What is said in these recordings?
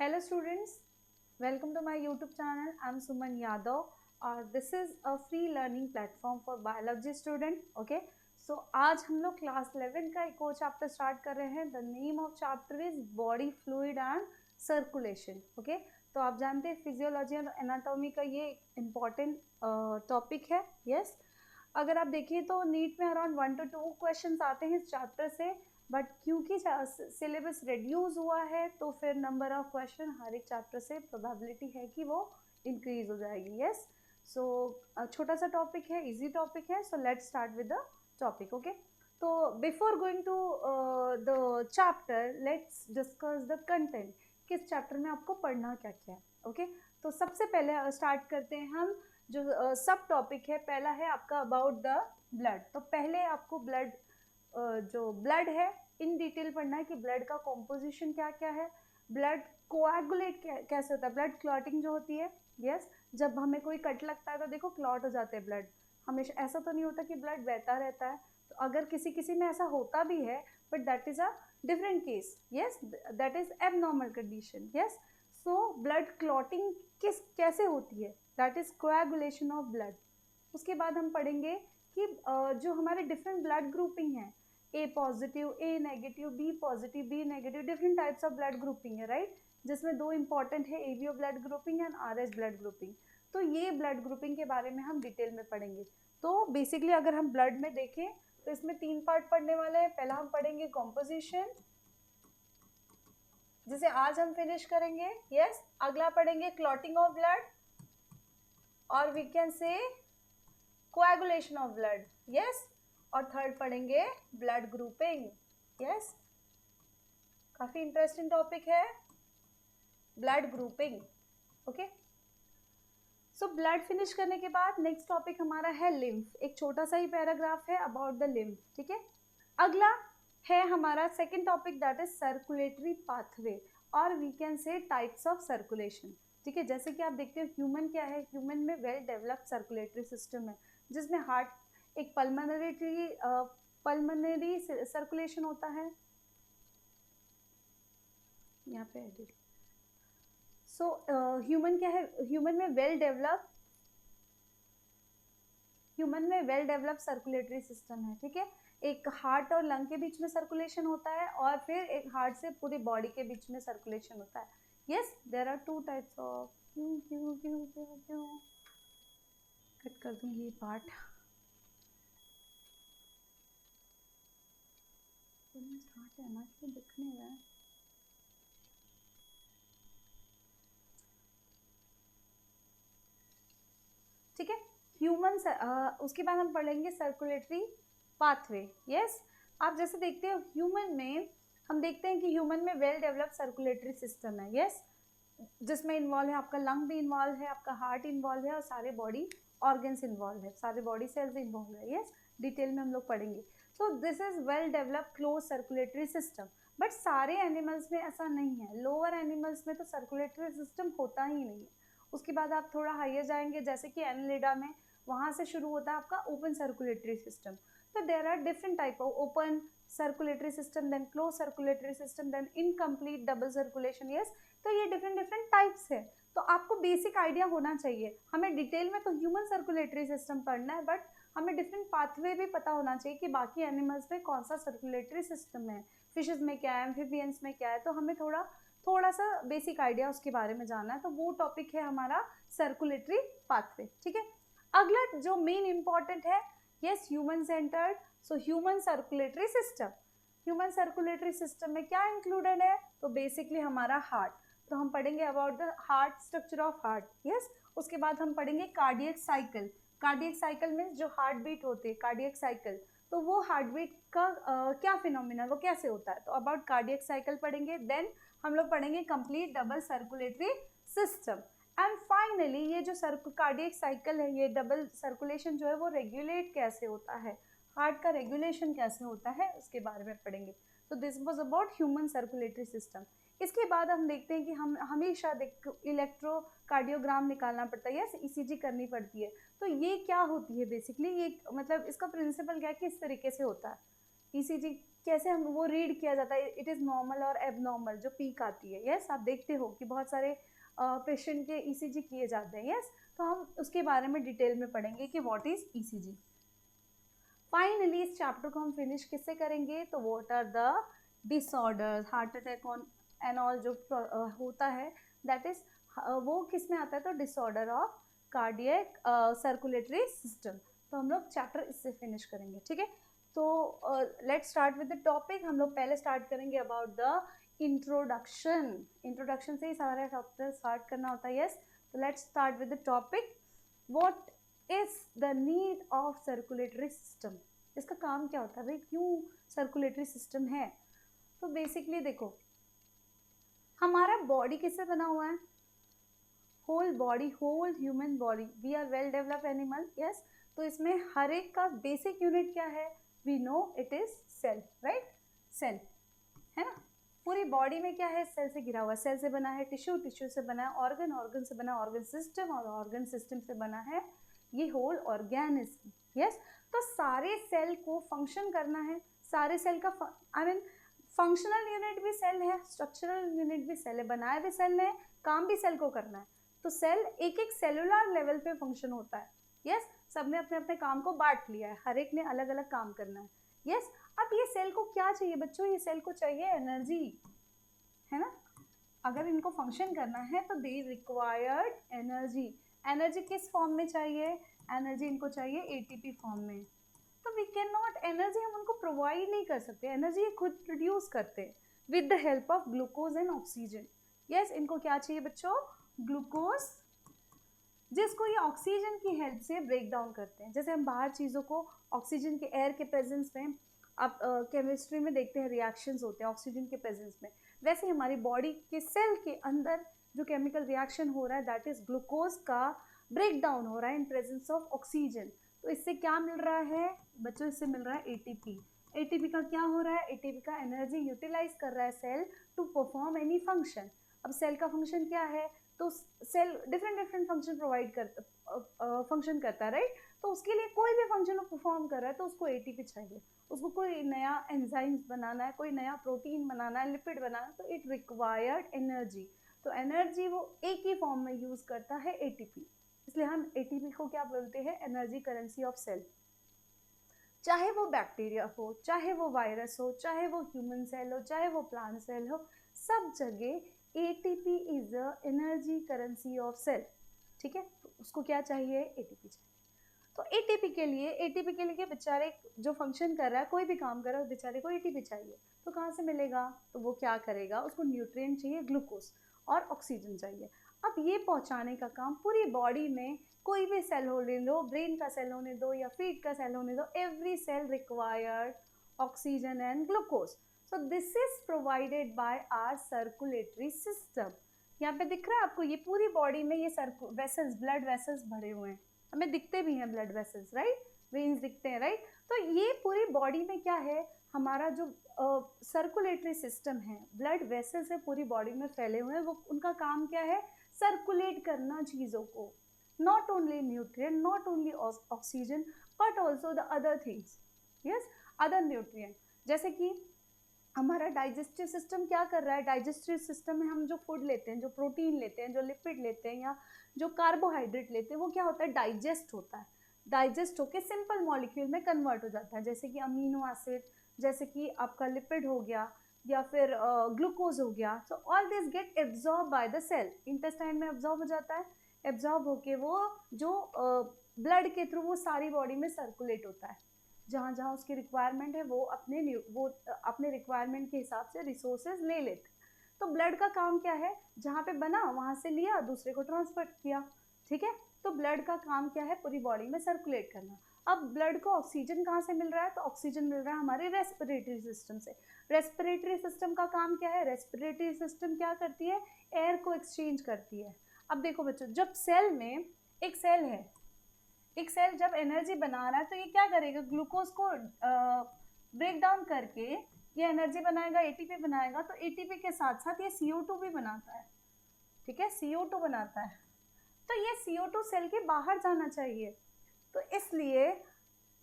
Hello students, welcome to my YouTube channel. I'm Suman Yadav. This is a free learning platform for biology student. Okay, so आज हम लोग class 11 का एक और chapter start कर रहे हैं. The name of chapter is body fluid and circulation. Okay, तो आप जानते हैं फिजियोलॉजी और एनाटॉमी का ये इम्पॉर्टेंट टॉपिक है. यस, अगर आप देखिए तो नीट में अराउंड 1 to 2 क्वेश्चंस आते हैं इस चैप्टर से, बट क्योंकि सिलेबस रिड्यूस हुआ है तो फिर नंबर ऑफ क्वेश्चन हर एक चैप्टर से प्रोबेबिलिटी है कि वो इंक्रीज हो जाएगी. यस, सो छोटा सा टॉपिक है, इजी टॉपिक है. So let's start with the topic. Okay, तो before going to the chapter let's discuss the content. किस चैप्टर में आपको पढ़ना क्या क्या है. ओके, तो सबसे पहले स्टार्ट करते हैं हम. जो सब टॉपिक है, पहला है आपका अबाउट द ब्लड. तो पहले आपको ब्लड जो ब्लड है इन डिटेल पढ़ना है कि ब्लड का कॉम्पोजिशन क्या क्या है, ब्लड कोएगुलेट कैसे होता है, ब्लड क्लॉटिंग जो होती है. यस, जब हमें कोई कट लगता है तो देखो क्लॉट हो जाते हैं ब्लड. हमेशा ऐसा तो नहीं होता कि ब्लड बहता रहता है. तो अगर किसी किसी में ऐसा होता भी है, but that is a different case. Yes, that is abnormal condition. Yes, so blood clotting कैसे होती है, that is coagulation of blood. उसके बाद हम पढ़ेंगे कि जो हमारे डिफरेंट ब्लड ग्रुपिंग है, A positive, A negative, B positive, B negative, different types of blood grouping है. राइट, जिसमें दो इंपॉर्टेंट है, ABO blood grouping and Rh blood grouping. तो ये ब्लड ग्रुपिंग के बारे में हम डिटेल में पढ़ेंगे. तो बेसिकली अगर हम ब्लड में देखें तो इसमें 3 पार्ट पढ़ने वाले हैं. पहला हम पढ़ेंगे कॉम्पोजिशन, जिसे आज हम फिनिश करेंगे. यस, अगला पढ़ेंगे क्लॉटिंग ऑफ ब्लड, और we can say coagulation of blood. Yes, और थर्ड पढ़ेंगे ब्लड ग्रुपिंग. यस, काफी इंटरेस्टिंग टॉपिक है blood grouping. Okay, so blood finish करने के बाद नेक्स्ट टॉपिक हमारा है लिम्फ. एक छोटा सा ही पैराग्राफ है अबाउट द लिम्फ. ठीक है, अगला है हमारा second topic, that is circulatory pathway, और we can say types of circulation. ठीक है, जैसे कि आप देखते हो ह्यूमन क्या है, ह्यूमन में वेल डेवलप्ड सर्कुलेटरी सिस्टम है, जिसमें हार्ट एक पल्मनरी सर्कुलेशन होता है. यहाँ पे एडिट. सो ह्यूमन क्या है, ह्यूमन में वेल डेवलप्ड सर्कुलेटरी सिस्टम है. ठीक है, एक हार्ट और लंग के बीच में सर्कुलेशन होता है, और फिर एक हार्ट से पूरी बॉडी के बीच में सर्कुलेशन होता है. Yes, there are 2 types of. Cut कर दूंगी ये पार्ट. स्टार्ट है ना, क्यों दिख नहीं रहा है. ठीक है, ह्यूमन उसके बाद हम पढ़ेंगे सर्कुलेटरी पाथवे. यस, आप जैसे देखते हो ह्यूमन में, हम देखते हैं कि ह्यूमन में वेल डेवलप्ड सर्कुलेटरी सिस्टम है. यस, जिसमें इन्वॉल्व है आपका लंग भी इन्वॉल्व है, आपका हार्ट इन्वॉल्व है, और सारे बॉडी ऑर्गन्स इन्वॉल्व है, सारे बॉडी सेल्स इन्वॉल्व है. यस, डिटेल में हम लोग पढ़ेंगे. सो this is well developed close circulatory system. But सारे एनिमल्स में ऐसा नहीं है. लोअर एनिमल्स में तो सर्कुलेटरी सिस्टम होता ही नहीं है. उसके बाद आप थोड़ा हाइयर जाएंगे, जैसे कि एनालिडा में, वहां से शुरू होता है आपका ओपन सर्कुलेटरी सिस्टम. तो there are different type of open circulatory system, then close circulatory system, then incomplete double circulation. Yes, तो ये डिफरेंट टाइप्स है. तो आपको बेसिक आइडिया होना चाहिए. हमें डिटेल में तो ह्यूमन सर्कुलेटरी सिस्टम पढ़ना है, बट हमें डिफरेंट पाथवे भी पता होना चाहिए कि बाकी एनिमल्स में कौन सा सर्कुलेटरी सिस्टम है, फिशेज में क्या है, एम्फीबियंस में क्या है. तो हमें थोड़ा सा बेसिक आइडिया उसके बारे में जानना है. तो वो टॉपिक है हमारा सर्कुलेटरी पाथवे. ठीक है, अगला जो मेन इंपॉर्टेंट है, yes, human centred. So human circulatory system, human circulatory system में क्या इंक्लूडेड है, तो बेसिकली हमारा हार्ट. तो हम पढ़ेंगे about the heart, structure of heart. Yes, उसके बाद हम पढ़ेंगे कार्डियक साइकिल. कार्डियक साइकिल में जो हार्ट बीट होती है, कार्डियक साइकिल, तो वो हार्ट बीट का क्या फिनोमिना, वो कैसे होता है, तो अबाउट कार्डियक साइकिल पढ़ेंगे. देन हम लोग पढ़ेंगे complete double circulatory system. And finally ये जो कार्डियक साइकिल है, ये डबल सर्कुलेशन जो है वो रेगुलेट कैसे होता है, हार्ट का रेगुलेशन कैसे होता है, उसके बारे में पढ़ेंगे. तो this was about human circulatory system. इसके बाद हम देखते हैं कि हम हमेशा इलेक्ट्रोकार्डियोग्राम निकालना पड़ता है, यस, ईसीजी करनी पड़ती है. तो ये क्या होती है बेसिकली, ये मतलब इसका प्रिंसिपल क्या है, किस तरीके से होता है. ईसीजी कैसे हम वो रीड किया जाता है, इट इज़ नॉर्मल और एबनॉर्मल, जो पीक आती है। यस, आप देखते हो कि बहुत सारे पेशेंट के ईसीजी किए जाते हैं। यस, तो हम उसके बारे में डिटेल में पढ़ेंगे कि व्हाट इज ईसीजी। फाइनली इस चैप्टर को हम फिनिश किससे करेंगे, तो what are the disorders, heart attack on and all जो होता है, दैट इज वो किस में आता है, तो disorder of cardiac circulatory system. तो हम लोग चैप्टर इससे फिनिश करेंगे, ठीक है। तो let's start with the topic. हम लोग पहले स्टार्ट करेंगे अबाउट द इंट्रोडक्शन। इंट्रोडक्शन से ही सारा चैप्टर स्टार्ट करना होता है। यस, तो let's start with the topic. What is the need of circulatory system, इसका काम क्या होता है भाई, क्यों सर्कुलेटरी सिस्टम है। तो बेसिकली देखो, हमारा बॉडी किससे बना हुआ है, whole body, whole human body, we are well develop animal. Yes, तो इसमें हर एक का बेसिक यूनिट क्या है, we know it is cell, right, cell है ना। पूरी बॉडी में क्या है, सेल से घिरा हुआ, सेल से बना है टिश्यू, टिश्यू से बना है ऑर्गन, ऑर्गन से बना ऑर्गन सिस्टम, और ऑर्गन सिस्टम से बना है ये होल ऑर्गेनिज्म। यस, तो सारे सेल को फंक्शन करना है, सारे सेल का आई मीन फंक्शनल यूनिट भी सेल है, स्ट्रक्चरल यूनिट भी सेल है, बनाया भी सेल ने, काम भी सेल को करना है। तो सेल एक एक सेलुलर लेवल पे फंक्शन होता है। यस, सबने अपने अपने काम को बांट लिया है, हर एक ने अलग अलग काम करना है। यस, अब ये सेल को क्या चाहिए बच्चों, ये सेल को चाहिए एनर्जी, है ना। अगर इनको फंक्शन करना है तो दे रिक्वायर्ड एनर्जी। एनर्जी किस फॉर्म में चाहिए, एनर्जी इनको चाहिए एटीपी फॉर्म में। तो वी कैन नॉट, एनर्जी हम उनको प्रोवाइड नहीं कर सकते, एनर्जी ये खुद प्रोड्यूस करते हैं with the help of glucose and oxygen. Yes, इनको क्या चाहिए बच्चों, ग्लूकोज, जिसको ये ऑक्सीजन की हेल्प से ब्रेक डाउन करते हैं। जैसे हम बाहर चीज़ों को ऑक्सीजन के, एयर के प्रेजेंस में, आप केमिस्ट्री में देखते हैं रिएक्शंस होते हैं ऑक्सीजन के प्रेजेंस में, वैसे हमारी बॉडी के सेल के अंदर जो केमिकल रिएक्शन हो रहा है, दैट इज ग्लूकोज का ब्रेक डाउन हो रहा है इन प्रेजेंस ऑफ ऑक्सीजन। तो इससे क्या मिल रहा है बच्चों, इससे मिल रहा है एटीपी। एटीपी का क्या हो रहा है, एटीपी का एनर्जी यूटिलाइज कर रहा है cell to perform any function. अब सेल का फंक्शन क्या है, तो cell different different function provide करता, फंक्शन करता है, राइट। तो उसके लिए कोई भी फंक्शन परफॉर्म कर रहा है तो उसको एटीपी चाहिए, उसको कोई नया एंजाइम्स बनाना है, कोई नया प्रोटीन बनाना है, लिपिड बनाना है, तो इट रिक्वायर्ड एनर्जी। तो एनर्जी वो एक ही फॉर्म में यूज करता है एटीपी, इसलिए हम एटीपी को क्या बोलते हैं, एनर्जी करेंसी ऑफ सेल। चाहे वो बैक्टीरिया हो, चाहे वो वायरस हो, चाहे वो ह्यूमन सेल हो, चाहे वो प्लांट सेल हो, सब जगह ATP is the energy currency of cell, ठीक है। तो उसको क्या चाहिए, एटीपी चाहिए। तो एटीपी के लिए बेचारे जो फंक्शन कर रहा है, कोई भी काम कर रहा है, बेचारे को एटीपी चाहिए। तो कहाँ से मिलेगा, तो वो क्या करेगा, उसको न्यूट्रिएंट चाहिए, ग्लूकोज और ऑक्सीजन चाहिए। अब ये पहुंचाने का काम पूरी बॉडी में, कोई भी सेल होने दो, ब्रेन का सेल होने दो या फीट का सेल होने दो, every cell required oxygen and glucose. So this is provided by our circulatory system. यहाँ पे दिख रहा है आपको, ये पूरी बॉडी में ये वेसल्स, ब्लड वेसल्स भरे हुए हैं, हमें दिखते भी हैं ब्लड वेसल्स, राइट, वेन्स दिखते हैं, राइट। तो ये पूरी बॉडी में क्या है, हमारा जो सर्कुलेटरी सिस्टम है, ब्लड वेसल्स है पूरी बॉडी में फैले हुए हैं, वो उनका काम क्या है, सर्कुलेट करना चीज़ों को, not only nutrient, not only oxygen, but also the other things, yes, other nutrient. जैसे कि हमारा डाइजेस्टिव सिस्टम क्या कर रहा है, डाइजेस्टिव सिस्टम में हम जो फूड लेते हैं, जो प्रोटीन लेते हैं, जो लिपिड लेते हैं, या जो कार्बोहाइड्रेट लेते हैं, वो क्या होता है, डाइजेस्ट होता है, डाइजेस्ट होकर सिंपल मॉलिक्यूल में कन्वर्ट हो जाता है, जैसे कि अमीनो एसिड, जैसे कि आपका लिपिड हो गया, या फिर ग्लूकोज हो गया। So all this get absorb by the cell, intestine में एब्जॉर्ब हो जाता है, एब्जॉर्ब होके वो जो ब्लड के थ्रू वो सारी बॉडी में सर्कुलेट होता है, जहाँ जहाँ उसकी रिक्वायरमेंट है वो अपने रिक्वायरमेंट के हिसाब से रिसोर्सेज ले लेते। तो ब्लड का काम क्या है, जहाँ पे बना वहाँ से लिया, दूसरे को ट्रांसफर किया, ठीक है। तो ब्लड का काम क्या है, पूरी बॉडी में सर्कुलेट करना। अब ब्लड को ऑक्सीजन कहाँ से मिल रहा है, तो ऑक्सीजन मिल रहा है हमारे रेस्पिरेटरी सिस्टम से। रेस्पिरेटरी सिस्टम का काम क्या है, रेस्पिरेटरी सिस्टम क्या करती है, एयर को एक्सचेंज करती है। अब देखो बच्चों, जब सेल में एक सेल है, एक सेल जब एनर्जी बना रहा है, तो ये क्या करेगा, ग्लूकोज को ब्रेक डाउन करके ये एनर्जी बनाएगा, एटीपी बनाएगा। तो एटीपी के साथ साथ ये CO2 भी बनाता है, ठीक है, CO2 बनाता है। तो ये CO2 सेल के बाहर जाना चाहिए, तो इसलिए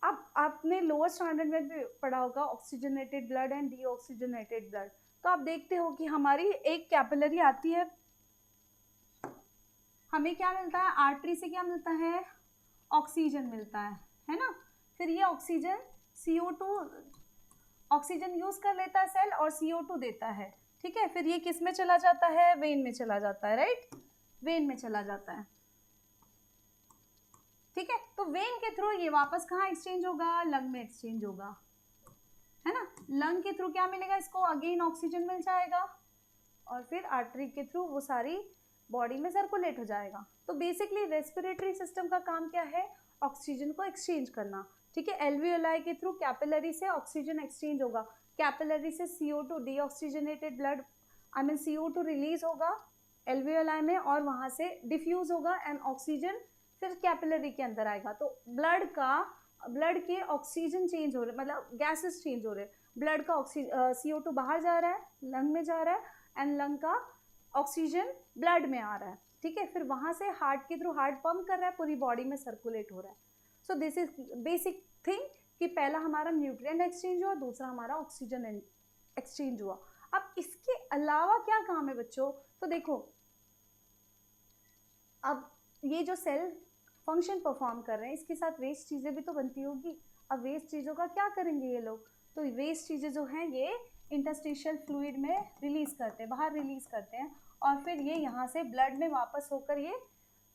अब आपने लोअर स्टैंडर्ड में भी पढ़ा होगा oxygenated blood and deoxygenated blood. तो आप देखते हो कि हमारी एक कैपिलरी आती है, हमें क्या मिलता है, आर्टरी से क्या मिलता है, ऑक्सीजन मिलता है ना। फिर ये ऑक्सीजन CO2 ऑक्सीजन यूज कर लेता है सेल और CO2 देता है, ठीक है। फिर ये किस में चला जाता है, वेन में चला जाता है, राइट, वेन में चला जाता है, ठीक है। तो वेन के थ्रू ये वापस कहाँ एक्सचेंज होगा, लंग में एक्सचेंज होगा, है ना। लंग के थ्रू क्या मिलेगा इसको, अगेन ऑक्सीजन मिल जाएगा और फिर आर्टरी के थ्रू वो सारी बॉडी में सर्कुलेट हो जाएगा। तो बेसिकली रेस्पिरेटरी सिस्टम का काम क्या है, ऑक्सीजन को एक्सचेंज करना, ठीक है। एल्वियोलाई के थ्रू कैपिलरी से ऑक्सीजन एक्सचेंज होगा, कैपिलरी से CO2 deoxygenated blood I mean CO2 release होगा एल्वियोलाई में और वहां से डिफ्यूज होगा एंड ऑक्सीजन फिर कैपिलरी के अंदर आएगा। तो ब्लड के ऑक्सीजन चेंज हो रहे, मतलब गैसेस चेंज हो रहे, ब्लड का CO2 बाहर जा रहा है, लंग में जा रहा है एंड लंग का ऑक्सीजन ब्लड में आ रहा है, ठीक है। फिर वहां से हार्ट के थ्रू हार्ट पंप कर रहा है, पूरी बॉडी में सर्कुलेट हो रहा है। सो दिस इज बेसिक थिंग कि पहला हमारा न्यूट्रिएंट एक्सचेंज हुआ, दूसरा हमारा ऑक्सीजन एक्सचेंज हुआ। अब इसके अलावा क्या काम है बच्चों, तो देखो अब ये जो सेल फंक्शन परफॉर्म कर रहे हैं इसके साथ वेस्ट चीजें भी तो बनती होगी। अब वेस्ट चीजों का क्या करेंगे ये लोग, तो वेस्ट चीजें जो हैं ये इंटरस्टिशियल फ्लूइड में रिलीज करते हैं, बाहर रिलीज करते हैं और फिर ये यहाँ से ब्लड में वापस होकर ये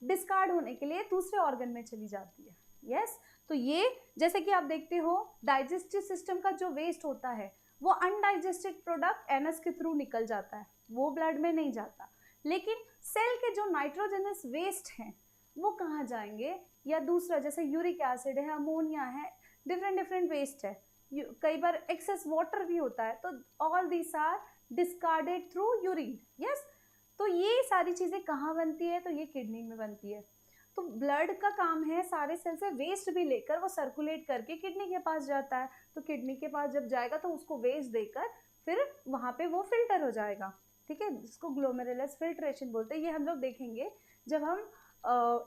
डिस्कार्ड होने के लिए दूसरे ऑर्गन में चली जाती है। यस तो ये जैसे कि आप देखते हो डाइजेस्टिव सिस्टम का जो वेस्ट होता है वो अनडाइजेस्टेड प्रोडक्ट एनएस के थ्रू निकल जाता है, वो ब्लड में नहीं जाता। लेकिन सेल के जो नाइट्रोजनस वेस्ट हैं वो कहाँ जाएंगे, या दूसरा जैसे यूरिक एसिड है, अमोनिया है, डिफरेंट वेस्ट है, कई बार एक्सेस वाटर भी होता है, तो all these are discarded through urine. Yes तो ये सारी चीजें कहाँ बनती है, तो ये किडनी में बनती है। तो ब्लड का काम है सारे सेल से वेस्ट भी लेकर वो सर्कुलेट करके किडनी के पास जाता है, तो किडनी के पास जब जाएगा तो उसको वेस्ट देकर फिर वहां पे वो फिल्टर हो जाएगा, ठीक है, जिसको ग्लोमेरुलस फिल्ट्रेशन बोलते हैं। ये हम लोग देखेंगे जब हम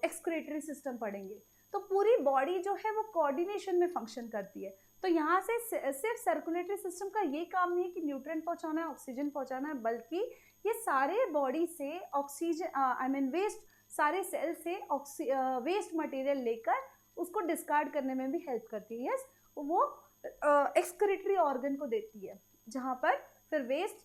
एक्सक्रीटरी सिस्टम पढ़ेंगे। तो पूरी बॉडी जो है वो कोऑर्डिनेशन में फंक्शन करती है। तो यहाँ से सिर्फ सर्कुलेटरी सिस्टम का ये काम नहीं है कि न्यूट्रिएंट पहुंचाना है, ऑक्सीजन पहुंचाना है, बल्कि ये सारे बॉडी से ऑक्सीजन आई मीन वेस्ट, सारे सेल से वेस्ट मटेरियल लेकर उसको डिस्कार्ड करने में भी हेल्प करती है। यस वो एक्सक्रीटरी ऑर्गन को देती है जहाँ पर फिर वेस्ट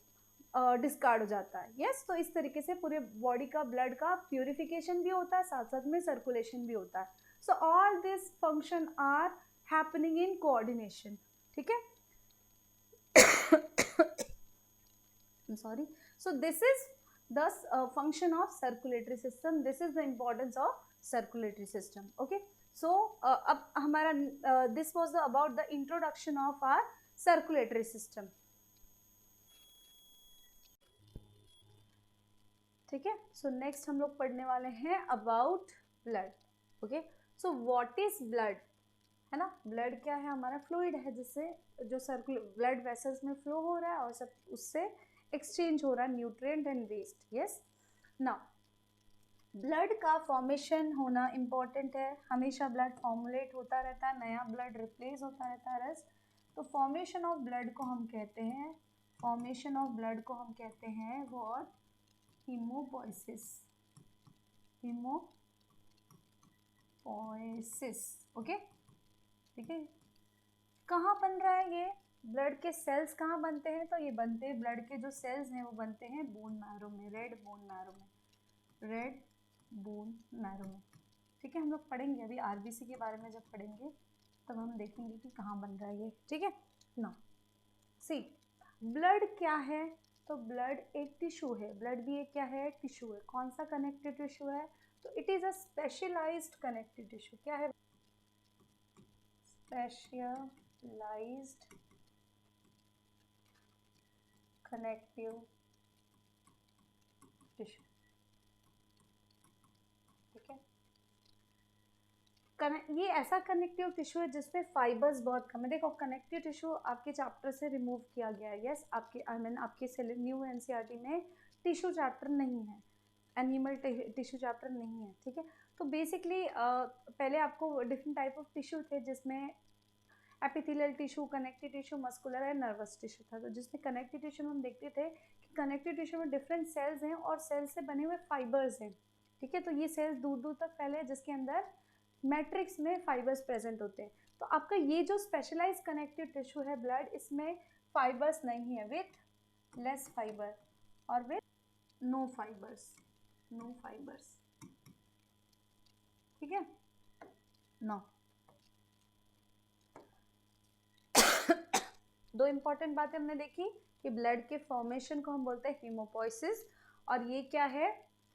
डिस्कार्ड हो जाता है। यस तो इस तरीके से पूरे बॉडी का ब्लड का प्यूरिफिकेशन भी होता है, साथ साथ में सर्कुलेशन भी होता है। So all this function are happening in coordination, ठीक है। Sorry, so this is the function of circulatory system, this is the importance of circulatory system, okay। so अब हमारा this was about the introduction of our circulatory system, ठीक है। So next हम लोग पढ़ने वाले हैं about blood, okay. So what is blood, है ना, ब्लड क्या है, हमारा फ्लूइड है जिससे जो ब्लड वेसल्स में फ्लो हो रहा है और सब उससे एक्सचेंज हो रहा है nutrient and waste. Yes now blood का फॉर्मेशन होना इम्पॉर्टेंट है, हमेशा ब्लड फॉर्मुलेट होता रहता है, नया ब्लड रिप्लेस होता रहता है। तो फॉर्मेशन ऑफ ब्लड को हम कहते हैं, फॉर्मेशन ऑफ ब्लड को हम कहते हैं व्हाट, हीमोपोइसिस, हीमोपोइसिस, ओके, ठीक है। कहाँ बन रहा है ये, ब्लड के सेल्स कहाँ बनते हैं, तो ये बनते हैं, ब्लड के जो सेल्स हैं वो बनते हैं बोन मैरो में, रेड बोन मैरो में, रेड बोन मैरो में, ठीक है। हम लोग पढ़ेंगे अभी आरबीसी के बारे में, जब पढ़ेंगे तब हम देखेंगे कि कहाँ बन रहा है ये, ठीक है ना। सी ब्लड क्या है, तो ब्लड एक टिश्यू है, ब्लड भी एक क्या है, टिश्यू है। कौन सा कनेक्टिव टिश्यू है, तो it is a specialised connective tissue. क्या है, स्पेशलाइज्ड कनेक्टिव टिश्यू, ठीक है। ये ऐसा कनेक्टिव टिश्यू है जिसमें फाइबर्स बहुत कम है। देखो कनेक्टिव टिश्यू आपके चैप्टर से रिमूव किया गया है। यस आपके आपके न्यू एनसीईआरटी में टिश्यू चैप्टर नहीं है, एनिमल टिश्यू चैप्टर नहीं है, ठीक है। तो बेसिकली पहले आपको डिफरेंट टाइप ऑफ टिश्यू थे जिसमें epithelial tissue, connective tissue, muscular है, नर्वस टिश्यू था। तो जिसमें कनेक्टिव टिश्यू में हम देखते थे कि कनेक्टिव टिश्यू में डिफरेंट सेल्स हैं और सेल्स से बने हुए फाइबर्स हैं, ठीक है। तो ये सेल्स दूर दूर तक फैले हैं जिसके अंदर मैट्रिक्स में फाइबर्स प्रेजेंट होते हैं। तो आपका ये जो स्पेशलाइज कनेक्टिव टिश्यू है ब्लड, इसमें फाइबर्स नहीं है, विथ लेस फाइबर और with no fibres, no fibres, ठीक है। नो दो इंपॉर्टेंट बातें हमने देखी कि ब्लड के फॉर्मेशन को हम बोलते हैं हीमोपोइसिस, और ये क्या है,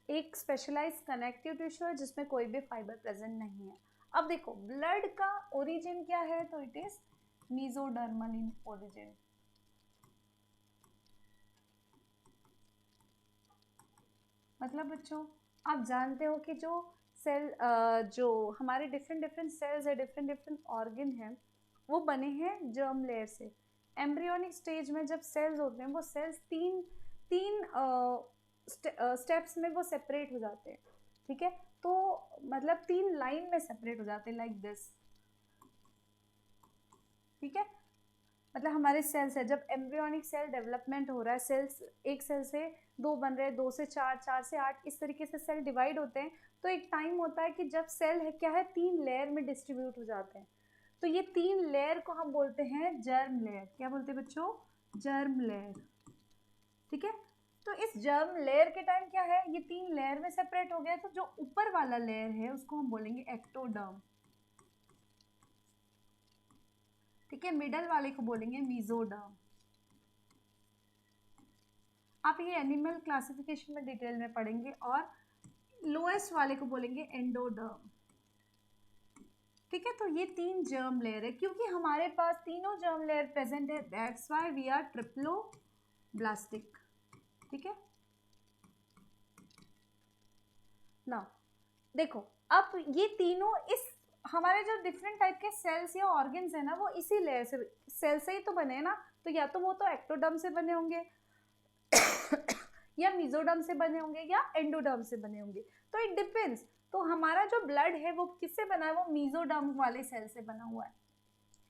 एक स्पेशलाइज कनेक्टिव टिश्यू है जिसमें कोई भी फाइबर प्रेजेंट नहीं है। अब देखो ब्लड का ओरिजिन क्या है, तो it is mesodermal in origin. मतलब बच्चों आप जानते हो कि जो सेल जो हमारे डिफरेंट सेल्स है, डिफरेंट ऑर्गन है, वो बने हैं जर्म लेयर से। एम्ब्रियोनिक स्टेज में जब सेल्स होते हैं वो सेल्स तीन स्टेप्स में वो सेपरेट हो जाते हैं, ठीक है। तो मतलब 3 लाइन में सेपरेट हो जाते हैं, लाइक दिस, ठीक है। मतलब हमारे सेल्स है, जब एम्ब्रियोनिक सेल डेवलपमेंट हो रहा है, सेल्स एक सेल से 2 बन रहे हैं, 2 से 4, 4 से 8, इस तरीके से सेल डिवाइड होते हैं। तो एक टाइम होता है कि जब सेल है क्या है, 3 लेयर में डिस्ट्रीब्यूट हो जाते हैं। तो ये 3 लेयर को हम बोलते हैं जर्म लेयर। क्या बोलते हैं बच्चों, जर्म लेयर, ठीक है। तो इस जर्म लेयर के टाइम क्या है, ये 3 लेयर में सेपरेट हो गया। तो जो ऊपर वाला लेयर है उसको हम बोलेंगे एक्टोडर्म, ठीक है। मिडल वाले को बोलेंगे मेसोडर्म। आप ये एनिमल क्लासिफिकेशन में डिटेल में पढ़ेंगे। और लोएस्ट वाले को बोलेंगे एंडोडर्म, ठीक है। तो ये 3 जर्म लेयर है। क्योंकि हमारे पास तीनों जर्म लेयर प्रेजेंट है, that's why we are triploblastic, ठीक है ना। देखो अब ये तीनों इस हमारे जो डिफरेंट टाइप के सेल्स या ऑर्गन्स है ना, वो इसी लेयर से, सेल से ही तो बने हैं ना। तो या तो वो तो एक्टोडर्म से बने होंगे या मेसोडर्म से बने होंगे या एंडोडर्म से बने होंगे, तो इट डिपेंड्स। तो हमारा जो ब्लड है वो किससे बना है, वो मेसोडर्म वाले सेल से बना हुआ है,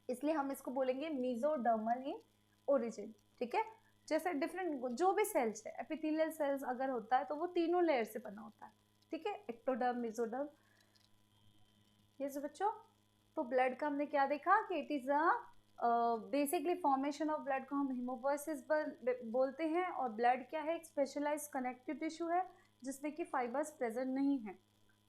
इसलिए हम इसको बोलेंगे मेसोडर्मल इन ओरिजिन, ठीक है। जैसे डिफरेंट जो भी सेल्स है, एपिथेलियल सेल्स अगर होता है तो वो तीनों लेयर से बना होता है, ठीक है, एक्टोडर्म, मेसोडर्म। यस बच्चों, तो ब्लड का हमने क्या देखा कि it is a basically formation of blood को हम हीमोपोइसिस बोलते हैं। और ब्लड क्या है, एक स्पेशलाइज्ड कनेक्टिव टिश्यू है जिसमें कि फाइबर्स प्रेजेंट नहीं है।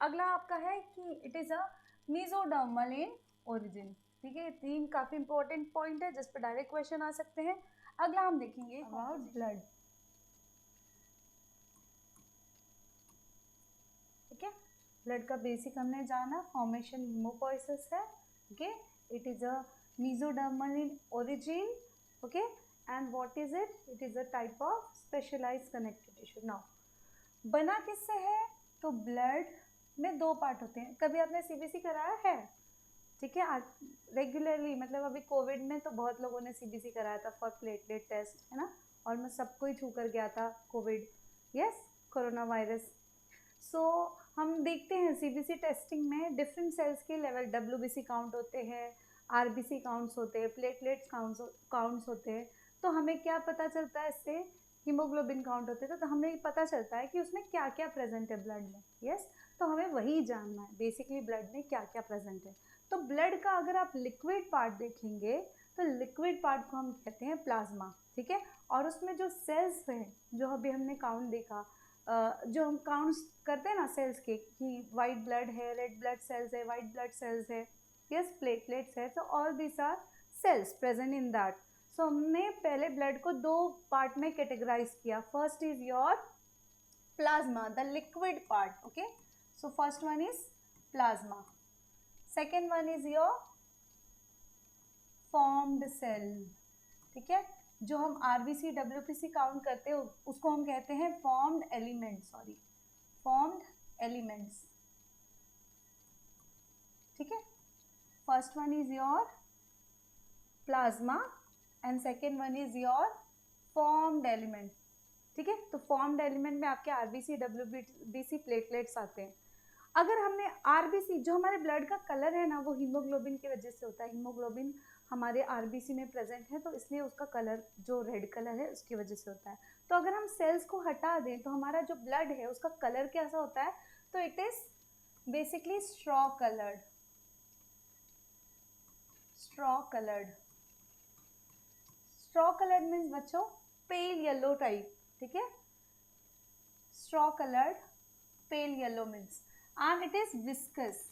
अगला आपका है कि it is a mesodermal in origin, ठीक है। 3 काफी इंपॉर्टेंट पॉइंट है जिस पर डायरेक्ट क्वेश्चन आ सकते हैं। अगला हम देखेंगे अबाउट ब्लड, ठीक है। ब्लड का बेसिक हमने जाना, फॉर्मेशन हीमोपोइसिस है, okay. It is a mesodermal in origin, okay. And what is it, it is a type of specialised connective tissue. Now बना किससे है, तो ब्लड में 2 पार्ट होते हैं। कभी आपने सीबीसी कराया है, ठीक है, रेगुलरली, मतलब अभी कोविड में तो बहुत लोगों ने सीबीसी कराया था फॉर प्लेटलेट टेस्ट, है ना। और मैं सबको ही छू कर गया था कोविड, यस, कोरोना वायरस। सो हम देखते हैं सीबीसी टेस्टिंग में डिफरेंट सेल्स के लेवल, डब्ल्यूबीसी काउंट होते हैं, आरबीसी काउंट्स होते हैं, प्लेटलेट्स काउंट्स होते हैं। तो हमें क्या पता चलता है इससे, हीमोग्लोबिन काउंट होते थे, तो हमें पता चलता है कि उसमें क्या क्या प्रेजेंट है ब्लड में, यस। तो हमें वही जानना है बेसिकली ब्लड में क्या क्या प्रेजेंट है। तो ब्लड का अगर आप लिक्विड पार्ट देखेंगे तो लिक्विड पार्ट को हम कहते हैं प्लाज्मा, ठीक है। और उसमें जो सेल्स हैं, जो अभी हमने काउंट देखा, जो हम काउंट्स करते हैं ना सेल्स के, कि वाइट ब्लड है, रेड ब्लड सेल्स है, वाइट ब्लड सेल्स है, यस, प्लेटलेट्स है, तो all this are cells present in that. So हमने पहले ब्लड को 2 पार्ट में कैटेगराइज किया। First is your plasma, the liquid part, okay. So first one is plasma, second one is your formed cell, ठीक है। जो हम आरबीसी डब्ल्यूबीसी काउंट करते हैं उसको हम कहते हैं formed elements, sorry, formed elements, ठीक है। First one is your plasma and second one is your formed element, ठीक है। तो फॉर्म्ड एलिमेंट में आपके आरबीसी डब्ल्यूबीसी प्लेटलेट्स आते हैं। अगर हमने आरबीसी, जो हमारे ब्लड का कलर है ना, वो हीमोग्लोबिन की वजह से होता है। हीमोग्लोबिन हमारे आरबीसी में प्रेजेंट है, तो इसलिए उसका कलर जो रेड कलर है उसकी वजह से होता है। तो अगर हम सेल्स को हटा दें तो हमारा जो ब्लड है उसका कलर कैसा होता है, तो it is basically straw coloured. Straw coloured, straw coloured means बच्चों पेल येलो टाइप, ठीक है। Straw coloured pale yellow means, and it is viscous.